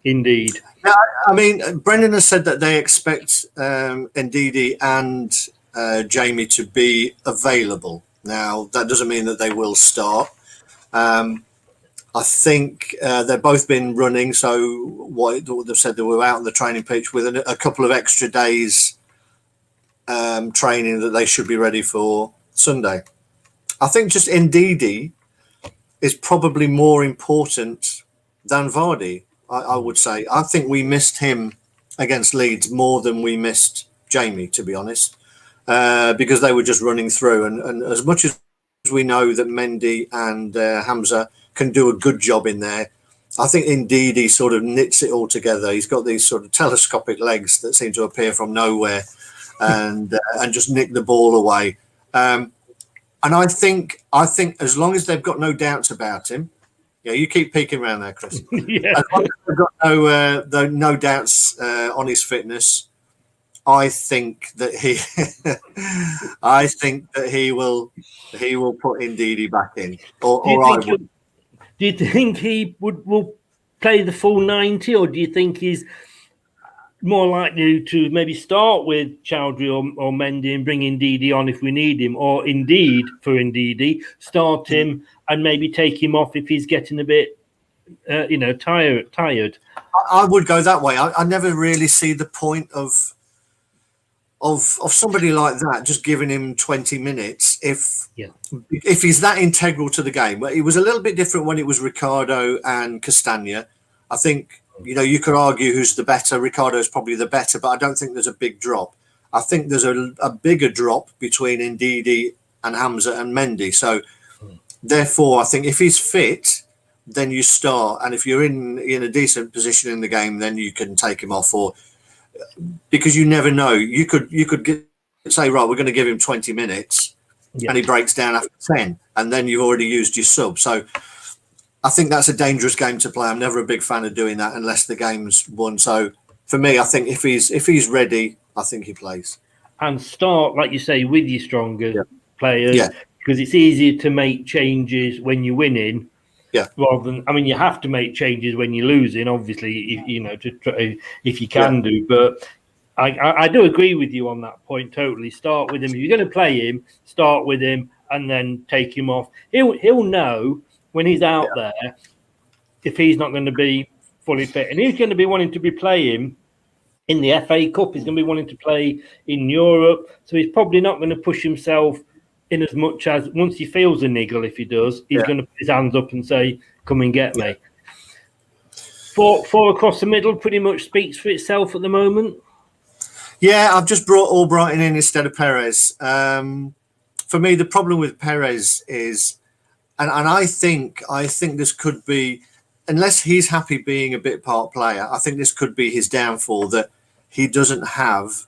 Indeed. Yeah, I mean, Brendan has said that they expect Ndidi and Jamie to be available. Now, that doesn't mean that they will start. I think they've both been running, so what they've said, they were out on the training pitch with a couple of extra days training that they should be ready for Sunday. I think just Ndidi is probably more important than Vardy. I would say. I think we missed him against Leeds more than we missed Jamie, to be honest, because they were just running through. And as much as we know that Mendy and Hamza can do a good job in there, I think indeed he sort of knits it all together. He's got these sort of telescopic legs that seem to appear from nowhere and just nick the ball away. And I think as long as they've got no doubts about him, yeah, you keep peeking around there, Chris. Yeah. As long as we've got no doubts on his fitness, I think that he will put Ndidi back in. Do you think he will play the full 90, or do you think he's more likely to maybe start with Chowdhury or Mendy and bring Ndidi on if we need him, or indeed for Ndidi start him and maybe take him off if he's getting a bit, tired? I would go that way. I never really see the point of somebody like that just giving him 20 minutes if he's that integral to the game. Well, it was a little bit different when it was Ricardo and Castagna. I think, you could argue who's the better. Ricardo is probably the better, but I don't think there's a big drop. I think there's a bigger drop between Ndidi and Hamza and Mendy. So therefore, I think if he's fit, then you start. And if you're in a decent position in the game, then you can take him off, or because you never know. You could say, right, we're going to give him 20 minutes, and he breaks down after 10, and then you've already used your sub. So I think that's a dangerous game to play. I'm never a big fan of doing that unless the game's won. So for me, I think if he's ready, I think he plays. And start, like you say, with your stronger players, because it's easier to make changes when you're winning. Yeah. Rather than, I mean, you have to make changes when you're losing, obviously, to try, if you can do. But I do agree with you on that point. Totally, start with him. If you're going to play him, start with him, and then take him off. He'll know when he's out there if he's not going to be fully fit, and he's going to be wanting to be playing in the FA Cup. He's going to be wanting to play in Europe, so he's probably not going to push himself in as much as once he feels a niggle. If he does, he's going to put his hands up and say, "Come and get me." Four across the middle pretty much speaks for itself at the moment. Yeah, I've just brought Albrighton in instead of Perez. For me, the problem with Perez is, and I think this could be, unless he's happy being a bit part player, I think this could be his downfall, that he doesn't have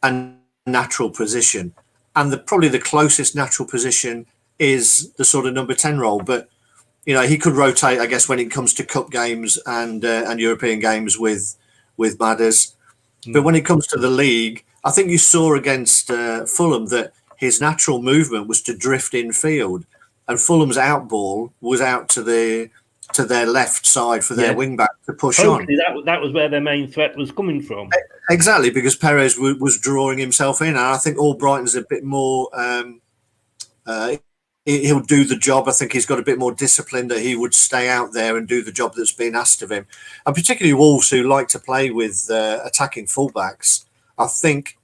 a natural position. And probably the closest natural position is the sort of number 10 role. But, he could rotate, I guess, when it comes to cup games and European games with Madders. But when it comes to the league, I think you saw against Fulham that his natural movement was to drift in field. And Fulham's out ball was out to their left side for their wing back to push on. That was where their main threat was coming from. Exactly, because Perez was drawing himself in, and I think Albrighton's a bit more. He'll do the job. I think he's got a bit more discipline, that he would stay out there and do the job that's been asked of him. And particularly Wolves, who like to play with attacking fullbacks. I think,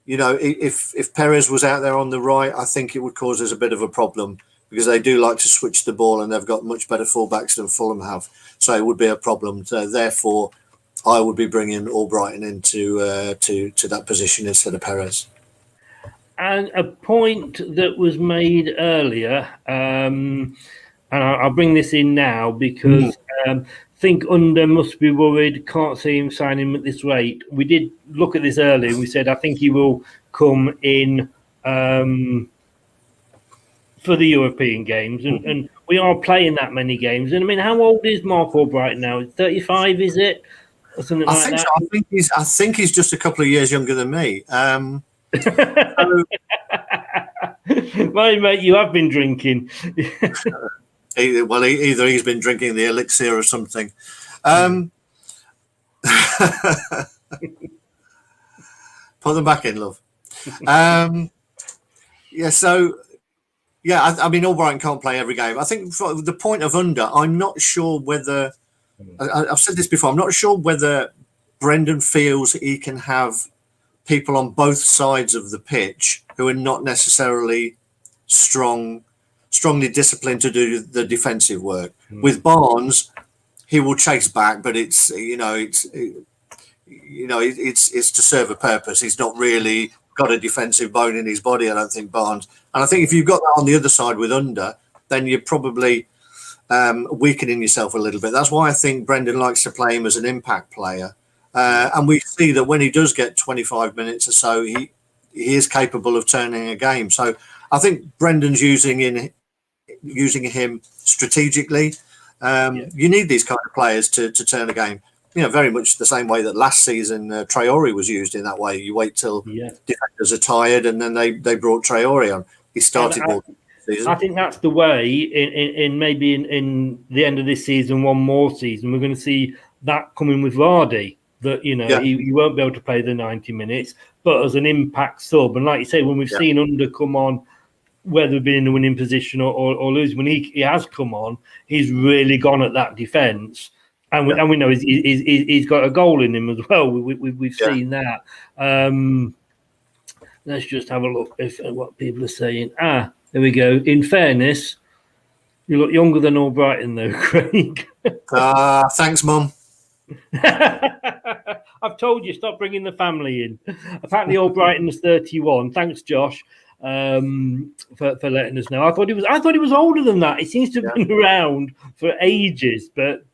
if Perez was out there on the right, I think it would cause us a bit of a problem, because they do like to switch the ball, and they've got much better fullbacks than Fulham have. So it would be a problem. Therefore, I would be bringing Albrighton into to that position instead of Perez. And a point that was made earlier, and I'll bring this in now because think Under must be worried, can't see him signing at this rate. We did look at this earlier, and we said I think he will come in for the European games, and we are playing that many games. And I mean, how old is Mark Albrighton now? 35, is it? Or something like that? So. I think he's just a couple of years younger than me. My mate, you have been drinking. Either he's been drinking the elixir or something. Put them back in, love. I mean, Albrighton can't play every game. I think for the point of Under, I'm not sure whether, I've said this before, I'm not sure whether Brendan feels he can have people on both sides of the pitch who are not necessarily strongly disciplined to do the defensive work. With Barnes, he will chase back, but it's to serve a purpose. He's not really got a defensive bone in his body, I don't think, Barnes. And I think if you've got that on the other side with Under, then you're probably weakening yourself a little bit. That's why I think Brendan likes to play him as an impact player. And we see that when he does get 25 minutes or so, he is capable of turning a game. So I think Brendan's using him strategically. You need these kind of players to turn a game. Very much the same way that last season Traore was used in that way. You wait till defenders are tired, and then they brought Traore on. He started more season. I think that's the way. In maybe in the end of this season, one more season, we're going to see that coming with Vardy. That he won't be able to play the 90 minutes, but as an impact sub. And like you say, when we've seen Under come on, whether being in a winning position or losing, when he has come on, he's really gone at that defence. And we know he's got a goal in him as well. We've seen that. Let's just have a look at what people are saying. There we go. In fairness, you look younger than Albrighton, though, Craig. Thanks, Mum. I've told you, stop bringing the family in. Apparently, Albrighton is 31. Thanks, Josh. for letting us know. I thought he was older than that. He seems to have been around for ages. But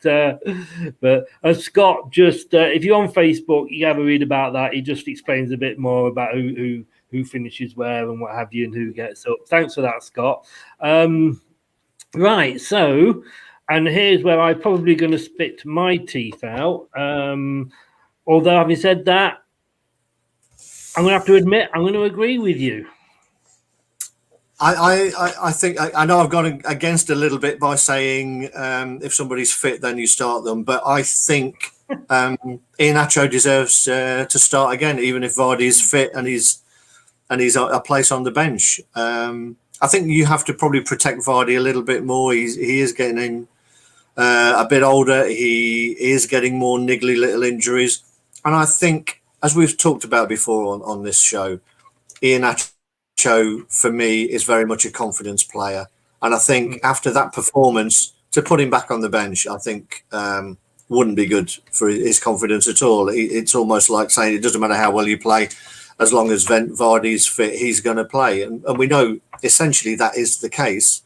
Scott, just if you're on Facebook, you have a read about that. He just explains a bit more about who finishes where and what have you, and who gets up. Thanks for that, Scott. Right, so, and here's where I'm probably going to spit my teeth out. Although, having said that, I'm going to have to admit I'm going to agree with you. I think I know I've gone against a little bit by saying if somebody's fit, then you start them. But I think Iheanacho deserves to start again, even if Vardy is fit and he's a place on the bench. I think you have to probably protect Vardy a little bit more. He is getting a bit older. He is getting more niggly little injuries, and I think, as we've talked about before on this show, Iheanacho for me is very much a confidence player, and I think after that performance, to put him back on the bench, I think wouldn't be good for his confidence at all. It's almost like saying it doesn't matter how well you play, as long as Vardy's fit, he's going to play, and we know essentially that is the case.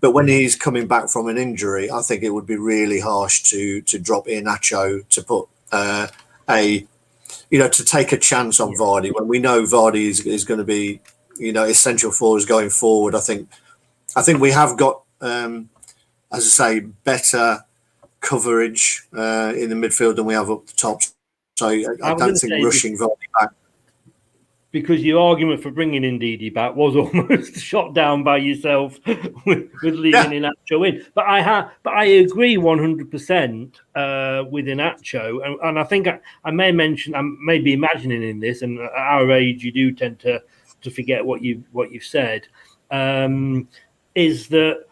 But when he's coming back from an injury, I think it would be really harsh to drop Iheanacho to put to take a chance on Vardy when we know Vardy is going to be essential for us going forward. I think we have got, as I say, better coverage in the midfield than we have up the top. So I don't think rushing Vardy back. Because your argument for bringing Ndidi back was almost shot down by yourself with leaving Iheanacho in. But I agree 100% with Iheanacho, and I think I may mention, I may be imagining in this, and at our age you do tend to forget what you've said. Is that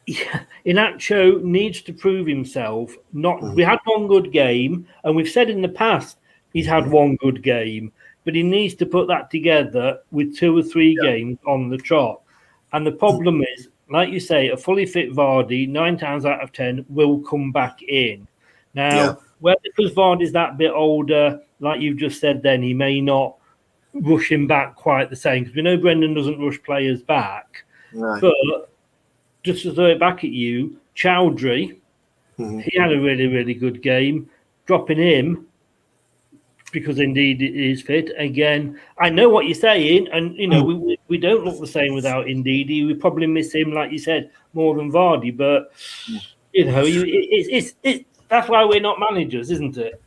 Iheanacho needs to prove himself. We had one good game, and we've said in the past he's had one good game. But he needs to put that together with 2 or 3 games on the trot. And the problem is, like you say, a fully fit Vardy, 9 times out of 10, will come back in. Now, because Vardy's that bit older, like you've just said then, he may not rush him back quite the same. Because we know Brendan doesn't rush players back. Right. But just to throw it back at you, Chowdhury, he had a really, really good game. Dropping him, because indeed it is fit. Again, I know what you're saying, and we don't look the same without Ndidi. We probably miss him, like you said, more than Vardy. But it's that's why we're not managers, isn't it?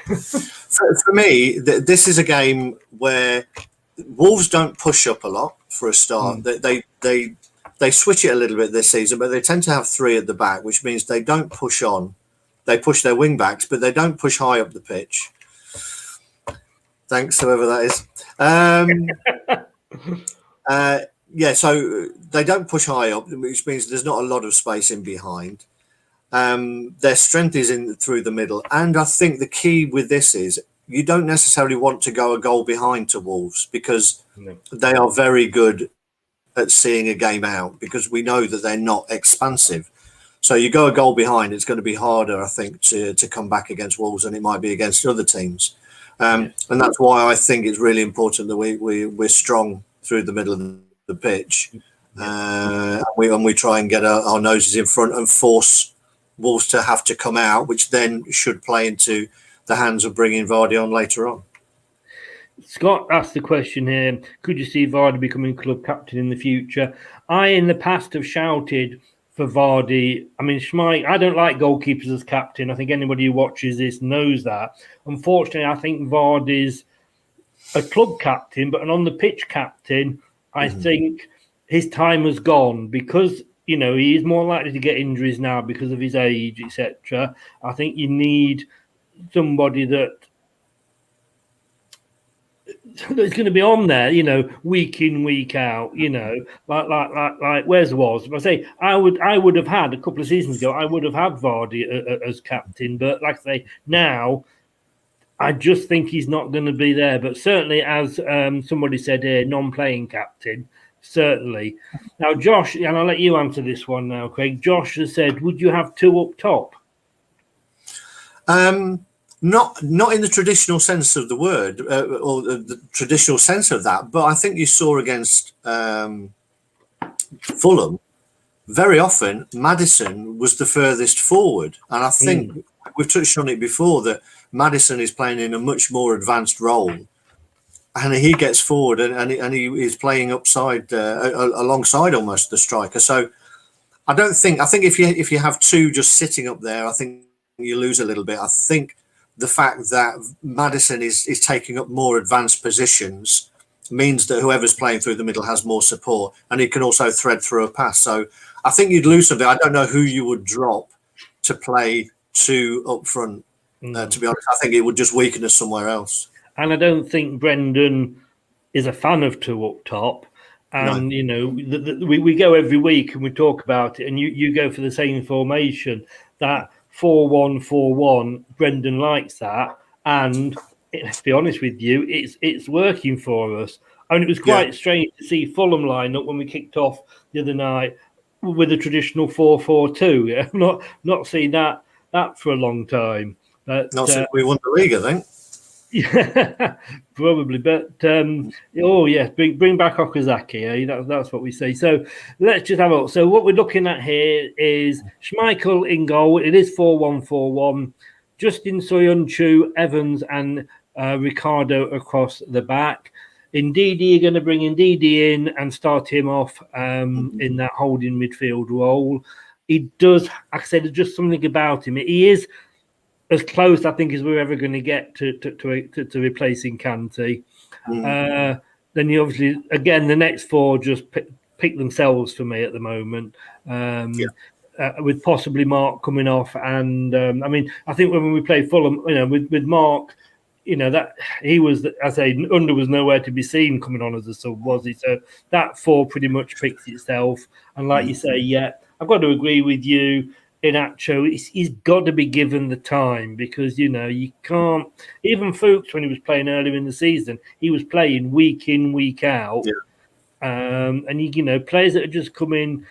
For me, this is a game where Wolves don't push up a lot for a start. They switch it a little bit this season, but they tend to have 3 at the back, which means they don't push on. They push their wing backs, but they don't push high up the pitch. Thanks, whoever that is. So they don't push high up, which means there's not a lot of space in behind. Their strength is in through the middle. And I think the key with this is you don't necessarily want to go a goal behind to Wolves, because they are very good at seeing a game out, because we know that they're not expansive. So you go a goal behind, it's going to be harder, I think, to come back against Wolves than it might be against other teams. And that's why I think it's really important that we're strong through the middle of the pitch, and we try and get our noses in front and force Wolves to have to come out, which then should play into the hands of bringing Vardy on later on. Scott asked the question here: could you see Vardy becoming club captain in the future? I, in the past, have shouted for Vardy. I mean, Schmeichel, I don't like goalkeepers as captain. I think anybody who watches this knows that. Unfortunately, I think Vardy's a club captain, but an on-the-pitch captain, I think his time has gone, because, he is more likely to get injuries now because of his age, etc. I think you need somebody that's going to be on there, week in, week out, like Wes was. I say I would have had a couple of seasons ago, I would have had Vardy as captain, but like I say, now I just think he's not going to be there. But certainly, as somebody said here, non-playing captain, certainly. Now, Josh, and I'll let you answer this one now, Craig. Josh has said, would you have 2 up top? Not in the traditional sense of the word, or the traditional sense of that, but I think you saw against Fulham, very often Maddison was the furthest forward. And I think we've touched on it before that Maddison is playing in a much more advanced role. And he gets forward and he is playing upside, alongside almost the striker. So I think if you have two just sitting up there, I think you lose a little bit. I think the fact that Maddison is taking up more advanced positions means that whoever's playing through the middle has more support, and he can also thread through a pass. So I think you'd lose something. I don't know who you would drop to play two up front. To be honest, I think it would just weaken us somewhere else. And I don't think Brendan is a fan of two up top. And, you know, we go every week and we talk about it, and you go for the same formation, that 4-1-4-1. Brendan likes that. And let's be honest with you, it's working for us. I mean, it was quite strange to see Fulham line up when we kicked off the other night with a traditional 4-4-2. Yeah? Not seen that for a long time. But, not since we won the league, I think. Yeah, probably. But bring back Okazaki. That's what we say. So let's just have a look. So what we're looking at here is Schmeichel in goal. It is 4-1-4-1. Justin Soyuncu, Evans, and Ricardo across the back. Ndidi, you're going to bring Ndidi in and start him off in that holding midfield role. He does, like I said, there's just something about him. He is as close, I think, as we're ever going to get to replacing Kante. Then you obviously, again, the next four just pick themselves for me at the moment. With possibly Mark coming off, and I mean, I think when we played Fulham, you know, with Mark, you know, that he was, I say, Under was nowhere to be seen coming on as a sub, was he? So that four pretty much picks itself. And like you say, I've got to agree with you. Inacho, he's got to be given the time, because, you know, you can't. Even Fuchs, when he was playing earlier in the season, he was playing week in, week out. And you know, players that are just coming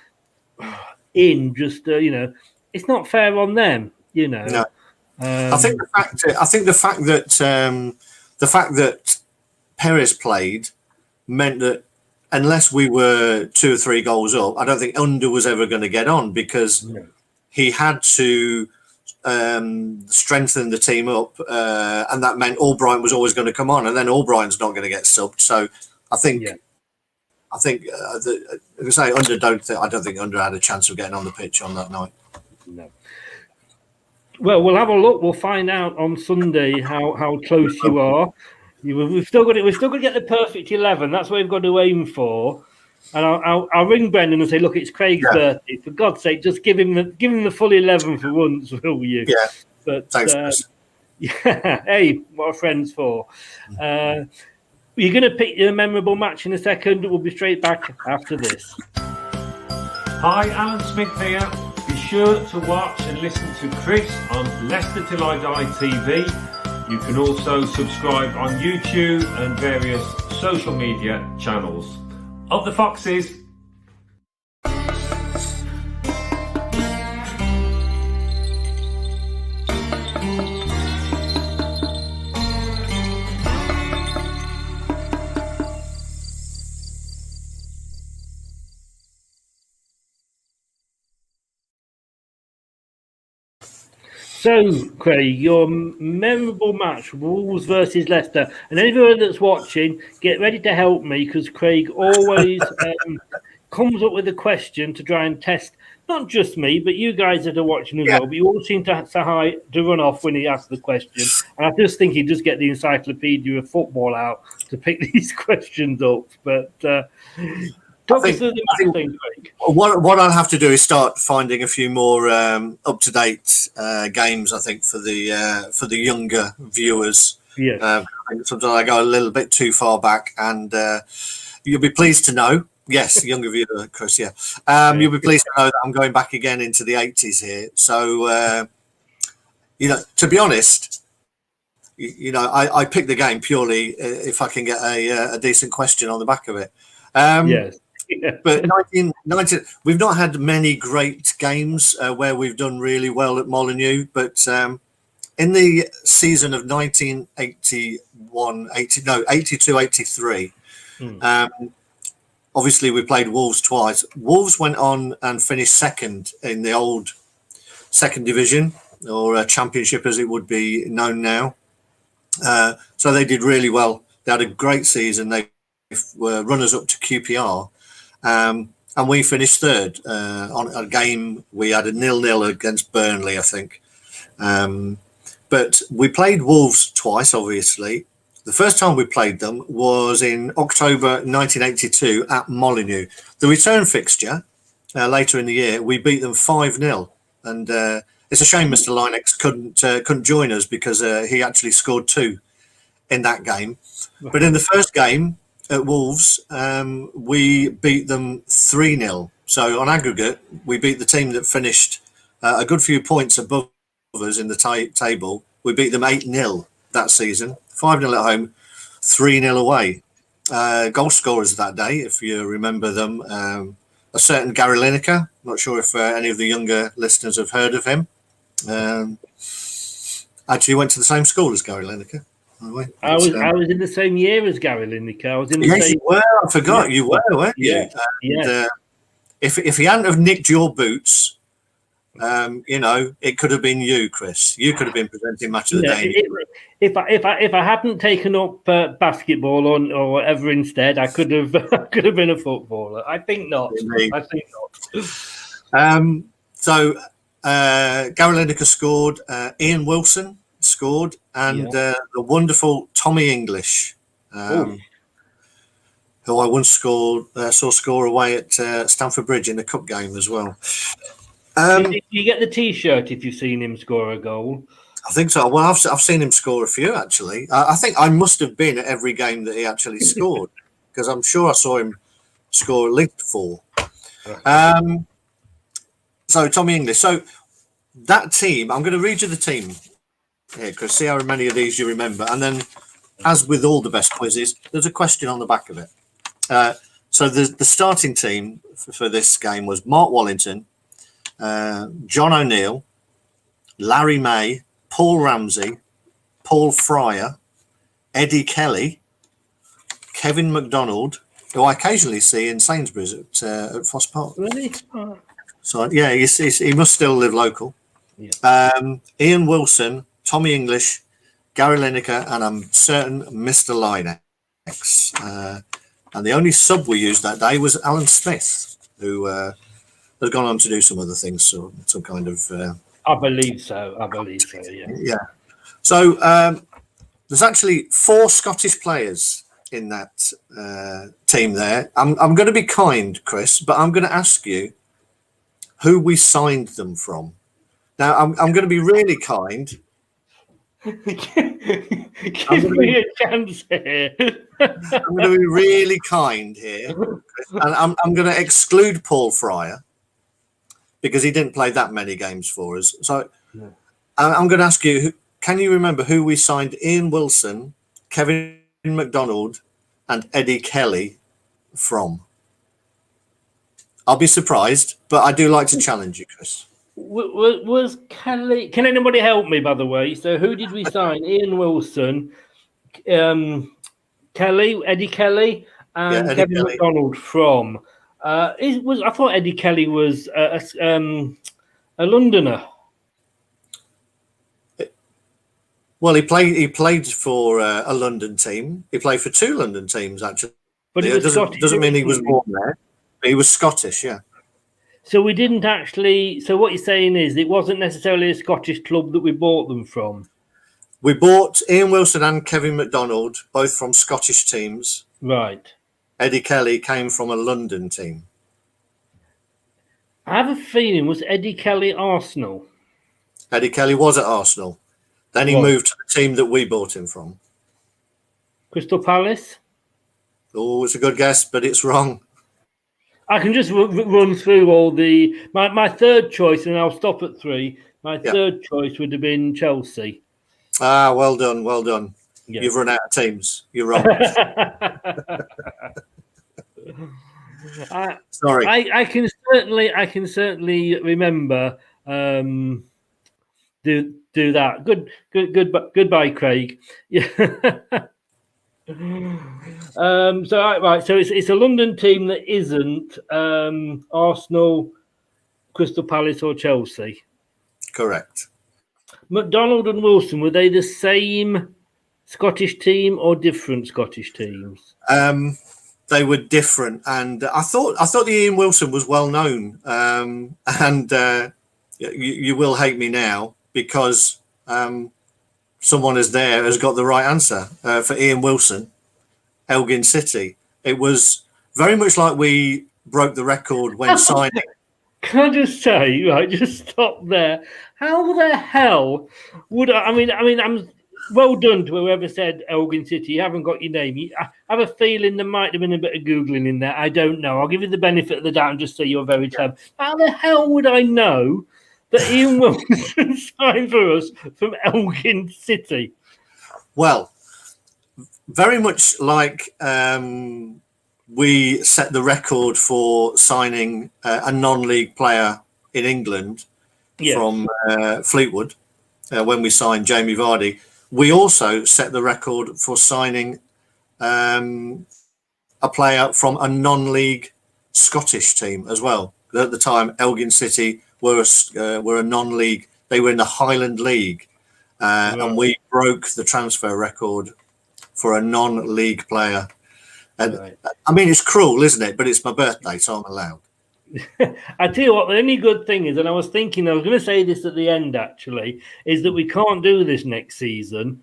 in, just you know, it's not fair on them. You know, no. I think the fact that Perez played meant that unless we were 2 or 3 goals up, I don't think Under was ever going to get on, because he had to strengthen the team up, and that meant Albright was always going to come on, and then Albright's not going to get subbed. So I think, I don't think Under had a chance of getting on the pitch on that night. No. Well, we'll have a look. We'll find out on Sunday how close you are. We've still got to get the perfect 11. That's what we've got to aim for. And I'll ring Brendan and say, look, it's Craig's birthday. For God's sake, just give him the full 11 for once, will you? Yeah. But thanks. Hey, what are friends for? You're going to pick your memorable match in a second. We'll be straight back after this. Hi, Alan Smith here. Be sure to watch and listen to Chris on Leicester Till I Die TV. You can also subscribe on YouTube and various social media channels. Up the Foxes. So, Craig, your memorable match, Wolves versus Leicester. And anyone that's watching, get ready to help me, because Craig always comes up with a question to try and test not just me, but you guys that are watching as well. But you all seem to run off when he asks the question. And I just think he'd just get the encyclopedia of football out to pick these questions up. But talk us through the match thing, Craig. What I'll have to do is start finding a few more up-to-date games, I think, for the younger viewers. Yeah. I think sometimes I go a little bit too far back, and you'll be pleased to know. Yes, younger viewer, Chris. Yeah. You'll be pleased to know that I'm going back again into the 80s here. So, you know, to be honest, you know, I picked the game purely if I can get a decent question on the back of it. Yes. But we've not had many great games where we've done really well at Molineux, but in the season of 1981, 82, 83, obviously we played Wolves twice. Wolves went on and finished second in the old second division, or championship as it would be known now. So they did really well. They had a great season. They were runners up to QPR. And we finished third on a game. We had a 0-0 against Burnley, I think. But we played Wolves twice, obviously. The first time we played them was in October 1982 at Molineux. The return fixture later in the year, we beat them 5-0. And it's a shame Mr. Lynex couldn't join us, because he actually scored 2 in that game. But in the first game at Wolves, we beat them 3-0. So on aggregate, we beat the team that finished a good few points above us in the table. We beat them 8-0 that season, 5-0 at home, 3-0 away. Goal scorers that day, if you remember them, a certain Gary Lineker. Not sure if any of the younger listeners have heard of him. Actually went to the same school as Gary Lineker. I was in the same year as Gary Lineker. I was in the yes, same. You were. I forgot you were, weren't you? Yeah. If he hadn't have nicked your boots, it could have been you, Chris. You could have been presenting match of the day. If I hadn't taken up basketball or whatever instead, I could have been a footballer. I think not. So Gary Lineker scored. Ian Wilson scored, and the wonderful Tommy English, who I once saw score away at Stamford Bridge in the cup game as well. Do you get the T-shirt if you've seen him score a goal? I think so. Well, I've seen him score a few, actually. I think I must have been at every game that he actually scored, because I'm sure I saw him score at least 4. So Tommy English. So that team, I'm going to read you the team here, Chris. See how many of these you remember. And then, as with all the best quizzes, there's a question on the back of it. So the starting team for this game was Mark Wallington, John O'Neill, Larry May, Paul Ramsey, Paul Fryer, Eddie Kelly, Kevin McDonald, who I occasionally see in Sainsbury's at Foss Park. Really? So yeah, he must still live local. Yeah. Ian Wilson, Tommy English, Gary Lineker, and I'm certain Mr. Lynex. And the only sub we used that day was Alan Smith, who has gone on to do some other things, so some kind of. I believe so. Yeah. Yeah. So there's actually 4 Scottish players in that team there. I'm going to be kind, Chris, but I'm going to ask you who we signed them from. Now, I'm going to be really kind. Give me a chance here. I'm going to be really kind here. And I'm going to exclude Paul Fryer, because he didn't play that many games for us. So I'm going to ask you, can you remember who we signed Ian Wilson, Kevin McDonald, and Eddie Kelly from? I'll be surprised, but I do like to challenge you, Chris. Was Kelly? Can anybody help me, by the way? So who did we sign? Ian Wilson, Kelly, Eddie Kelly, and Eddie Kevin Kelly. McDonald from. I thought Eddie Kelly was a Londoner. Well, he played for a London team. He played for 2 London teams, actually. But it doesn't mean he was born there. But he was Scottish, yeah. So we didn't actually. So what you're saying is it wasn't necessarily a Scottish club that we bought them from. We bought Ian Wilson and Kevin McDonald, both from Scottish teams. Right. Eddie Kelly came from a London team. I have a feeling, was Eddie Kelly Arsenal? Eddie Kelly was at Arsenal. Then he moved to the team that we bought him from. Crystal Palace? Oh, it's a good guess, but it's wrong. I can just run through all my third choice, and I'll stop at 3. My third choice would have been Chelsea. Ah, well done, well done. Yeah. You've run out of teams. You're wrong. Sorry. I can certainly remember the do that. Goodbye, Craig. Yeah. So it's a London team that isn't Arsenal, Crystal Palace, or Chelsea. Correct. McDonald and Wilson, were they the same Scottish team or different Scottish teams? They were different, and I thought the Ian Wilson was well known. You will hate me now because someone has got the right answer for Ian Wilson, Elgin City. It was very much like we broke the record when signing. Can I just say, right, just stop there. How the hell would I mean, I'm well done to whoever said Elgin City. You haven't got your name. I have a feeling there might have been a bit of Googling in there. I don't know. I'll give you the benefit of the doubt and just say you're very clever. How the hell would I know that Ian Wilson signed for us from Elgin City? Well, very much like we set the record for signing a non-league player in England from Fleetwood when we signed Jamie Vardy. We also set the record for signing a player from a non-league Scottish team as well. At the time, Elgin City were a non-league. They were in the Highland League, and we broke the transfer record for a non-league player. And I mean, it's cruel, isn't it? But it's my birthday, so I'm allowed. I tell you what, the only good thing is, and I was going to say this at the end actually, is that we can't do this next season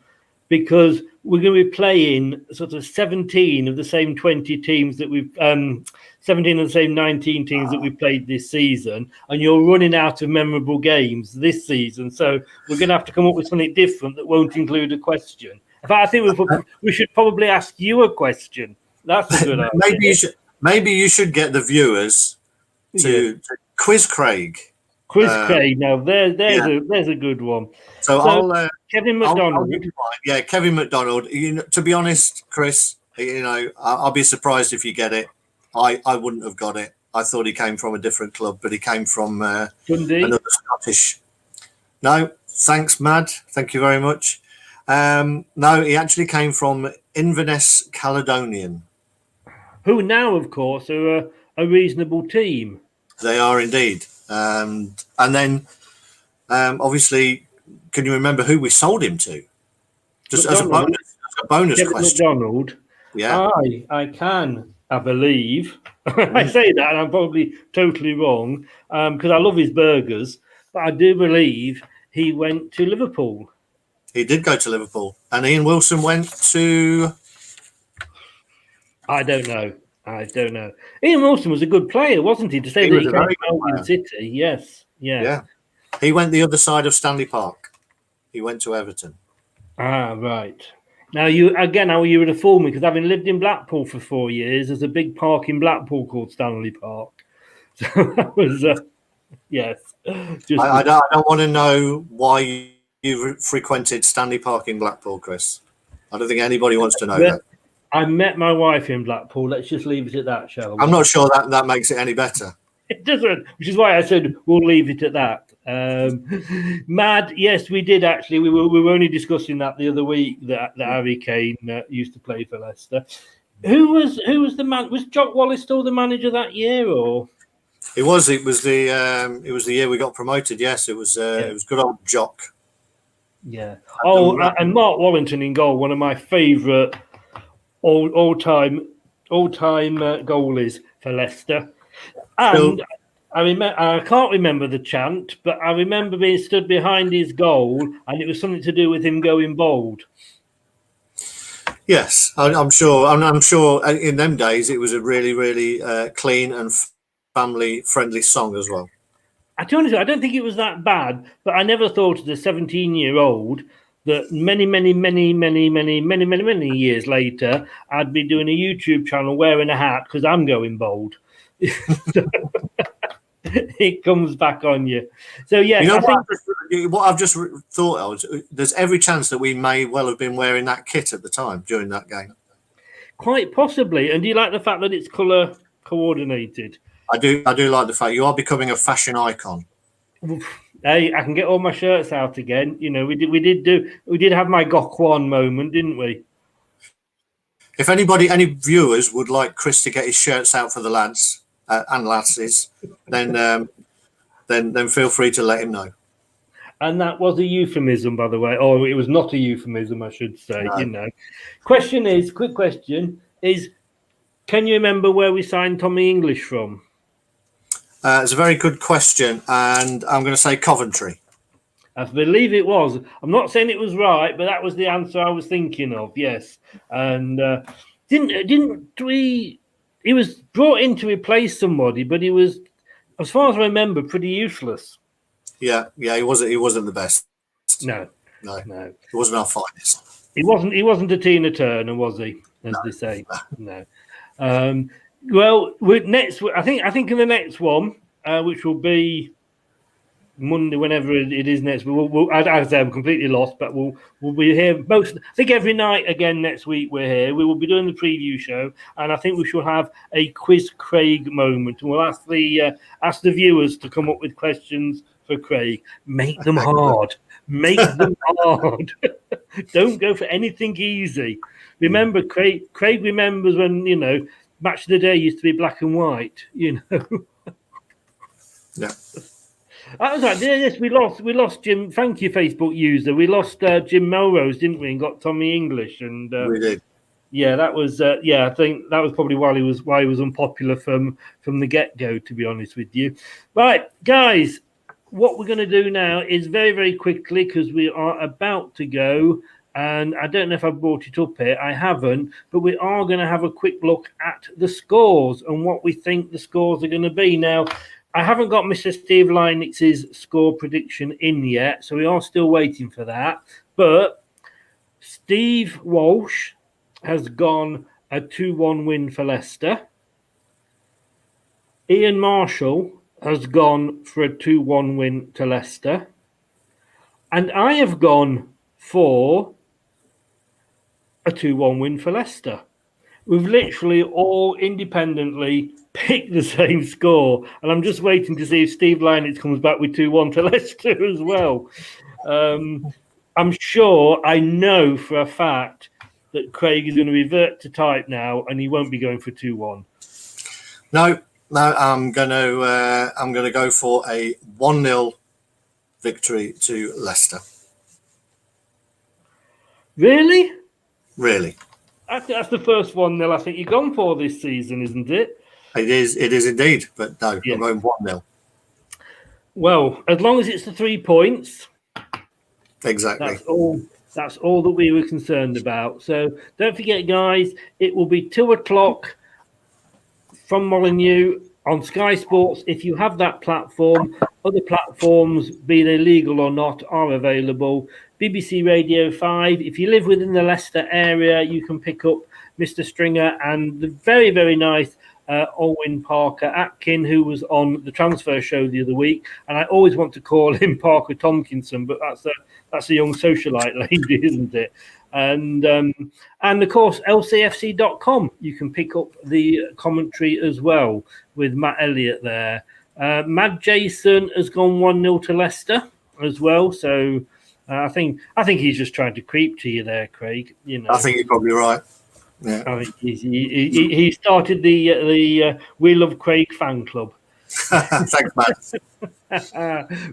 because we're going to be playing sort of 17 of the same 20 teams that we've 17 of the same 19 teams that we played this season, and you're running out of memorable games this season. So we're going to have to come up with something different that won't include a question. In fact, I think we should probably ask you a question. That's a good idea. Maybe you should get the viewers to quiz Craig. Craig. Now there's a good one. So I'll Kevin McDonald. Kevin McDonald. To be honest, Chris, I'll be surprised if you get it. I wouldn't have got it. I thought he came from a different club, but he came from another Scottish. No, thanks, Mad. Thank you very much. No, he actually came from Inverness Caledonian, who now, of course, are a reasonable team. They are indeed. And then, obviously, can you remember who we sold him to? Just as a bonus Kevin question. McDonald. Yeah. I can, I believe. I say that and I'm probably totally wrong because I love his burgers, but I do believe he went to Liverpool. He did go to Liverpool. And Ian Wilson went to... I don't know. Ian Wilson was a good player, wasn't he? To say that he came from Elgin City, yes. Yeah. He went the other side of Stanley Park. He went to Everton. Ah, right. Now, you would have fooled me because having lived in Blackpool for 4 years, there's a big park in Blackpool called Stanley Park. So that was, yes. I don't want to know why you frequented Stanley Park in Blackpool, Chris. I don't think anybody wants to know that. I met my wife in Blackpool. Let's just leave it at that, shall we? I'm not sure that makes it any better. It doesn't, which is why I said we'll leave it at that. Mad, yes, we did actually. We were only discussing that the other week that Harry Kane used to play for Leicester. Who was the man? Was Jock Wallace still the manager that year, or? It was the year we got promoted. Yes, it was good old Jock. Yeah. Oh, and Mark Wallington in goal, one of my favourite all-time goalies for Leicester. And I can't remember the chant, but I remember being stood behind his goal, and it was something to do with him going bold. Yes, I'm sure. I'm sure in them days it was a really, really clean and family-friendly song as well. I don't think it was that bad, but I never thought as a 17-year-old that many years later, I'd be doing a YouTube channel wearing a hat because I'm going bold. It comes back on you. So, yes. What I've just thought of, there's every chance that we may well have been wearing that kit at the time during that game. Quite possibly. And do you like the fact that it's colour coordinated? I do like the fact you are becoming a fashion icon. Hey, I can get all my shirts out again. You know, we did have my Gokwan moment, didn't we? If any viewers would like Chris to get his shirts out for the lads and lasses, then feel free to let him know. And that was a euphemism, by the way. Or it was not a euphemism, I should say. No. You know. Quick question is, can you remember where we signed Tommy English from? It's a very good question, and I'm going to say Coventry. I believe it was. I'm not saying it was right, but that was the answer I was thinking of. Yes, and didn't we? He was brought in to replace somebody, but he was, as far as I remember, pretty useless. Yeah, he wasn't the best. No. He wasn't our finest. He wasn't a Tina Turner, was he? As they say. No. Well, I think in the next one, which will be Monday, whenever it is next. I'd say I'm completely lost, but we'll be here I think every night again next week. We're here. We will be doing the preview show, and I think we shall have a quiz Craig moment, and we'll ask the viewers to come up with questions for Craig. Make them hard. Make them hard. Don't go for anything easy. Remember, Craig remembers when, you know, Match of the Day used to be black and white, you know. Yeah. That was right. Yes, we lost Jim. Thank you, Facebook user. We lost Jim Melrose, didn't we? And got Tommy English, and we did. Yeah, that was. I think that was probably why he was unpopular from the get go. To be honest with you, right, guys. What we're going to do now is very, very quickly, because we are about to go. And I don't know if I brought it up here. I haven't, but we are going to have a quick look at the scores and what we think the scores are going to be. Now, I haven't got Mr. Steve Lynex's score prediction in yet, so we are still waiting for that. But Steve Walsh has gone a 2-1 win for Leicester. Ian Marshall has gone for a 2-1 win to Leicester. And I have gone for a 2-1 win for Leicester. We've literally all independently picked the same score, and I'm just waiting to see if Steve Lynex comes back with 2-1 to Leicester as well. I'm sure, I know for a fact that Craig is going to revert to type now, and he won't be going for 2-1. No, I'm going to go for a 1-0 victory to Leicester. Really? Really. That's the first 1-0 I think you've gone for this season, isn't it? It is indeed, but no, yeah. I'm going 1-0. Well, as long as it's the 3 points. Exactly. That's all that we were concerned about. So don't forget, guys, it will be 2:00 from Molineux on Sky Sports. If you have that platform, other platforms, be they legal or not, are available. BBC Radio 5. If you live within the Leicester area, you can pick up Mr. Stringer and the very, very nice Owen Parker Atkin, who was on the transfer show the other week. And I always want to call him Parker Tompkinson, but that's a young socialite lady, isn't it? And of course, lcfc.com. You can pick up the commentary as well with Matt Elliott there. Mad Jason has gone 1-0 to Leicester as well. So I think he's just trying to creep to you there, Craig. You know, I think you're probably right. Yeah, I think he started the We Love Craig fan club. Thanks, Matt.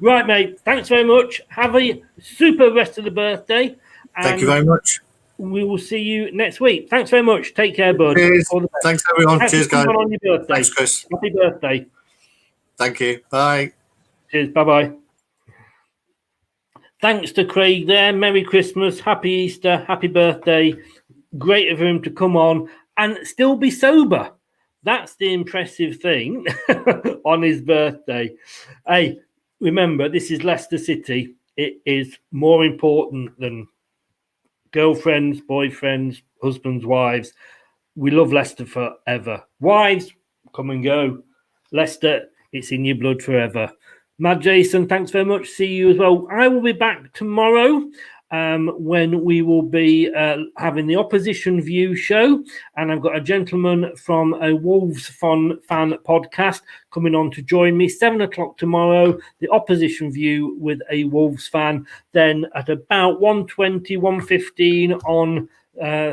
Right, mate. Thanks very much. Have a super rest of the birthday. Thank you very much. We will see you next week. Thanks very much. Take care, bud. Thanks, everyone. Cheers, guys. On your birthday. Thanks, Chris. Happy birthday. Thank you. Bye. Cheers. Bye-bye. Thanks to Craig there. Merry Christmas. Happy Easter. Happy birthday. Great of him to come on and still be sober. That's the impressive thing on his birthday. Hey, remember, this is Leicester City. It is more important than girlfriends, boyfriends, husbands, wives. We love Leicester forever. Wives, come and go. Leicester, it's in your blood forever. Mad Jason, thanks very much. See you as well. I will be back tomorrow. when we will be having the Opposition View show. And I've got a gentleman from a Wolves fan podcast coming on to join me, 7 o'clock tomorrow, the Opposition View with a Wolves fan. Then at about 1:20, 1:15 on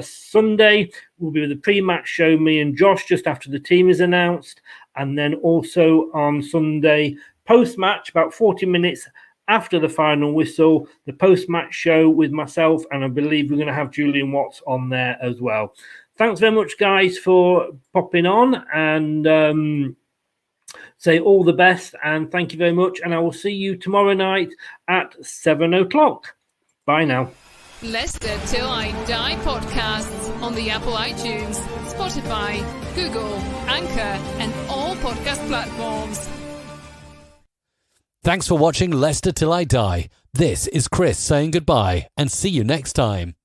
Sunday, we'll be with the pre-match show, me and Josh, just after the team is announced. And then also on Sunday, post-match, about 40 minutes after the final whistle, the post-match show with myself, and I believe we're going to have Julian Watts on there as well. Thanks very much, guys, for popping on, and say all the best, and thank you very much, and I will see you tomorrow night at 7 o'clock. Bye now. Leicester Till I Die podcasts on the Apple iTunes, Spotify, Google, Anchor, and all podcast platforms. Thanks for watching Leicester Till I Die. This is Chris saying goodbye and see you next time.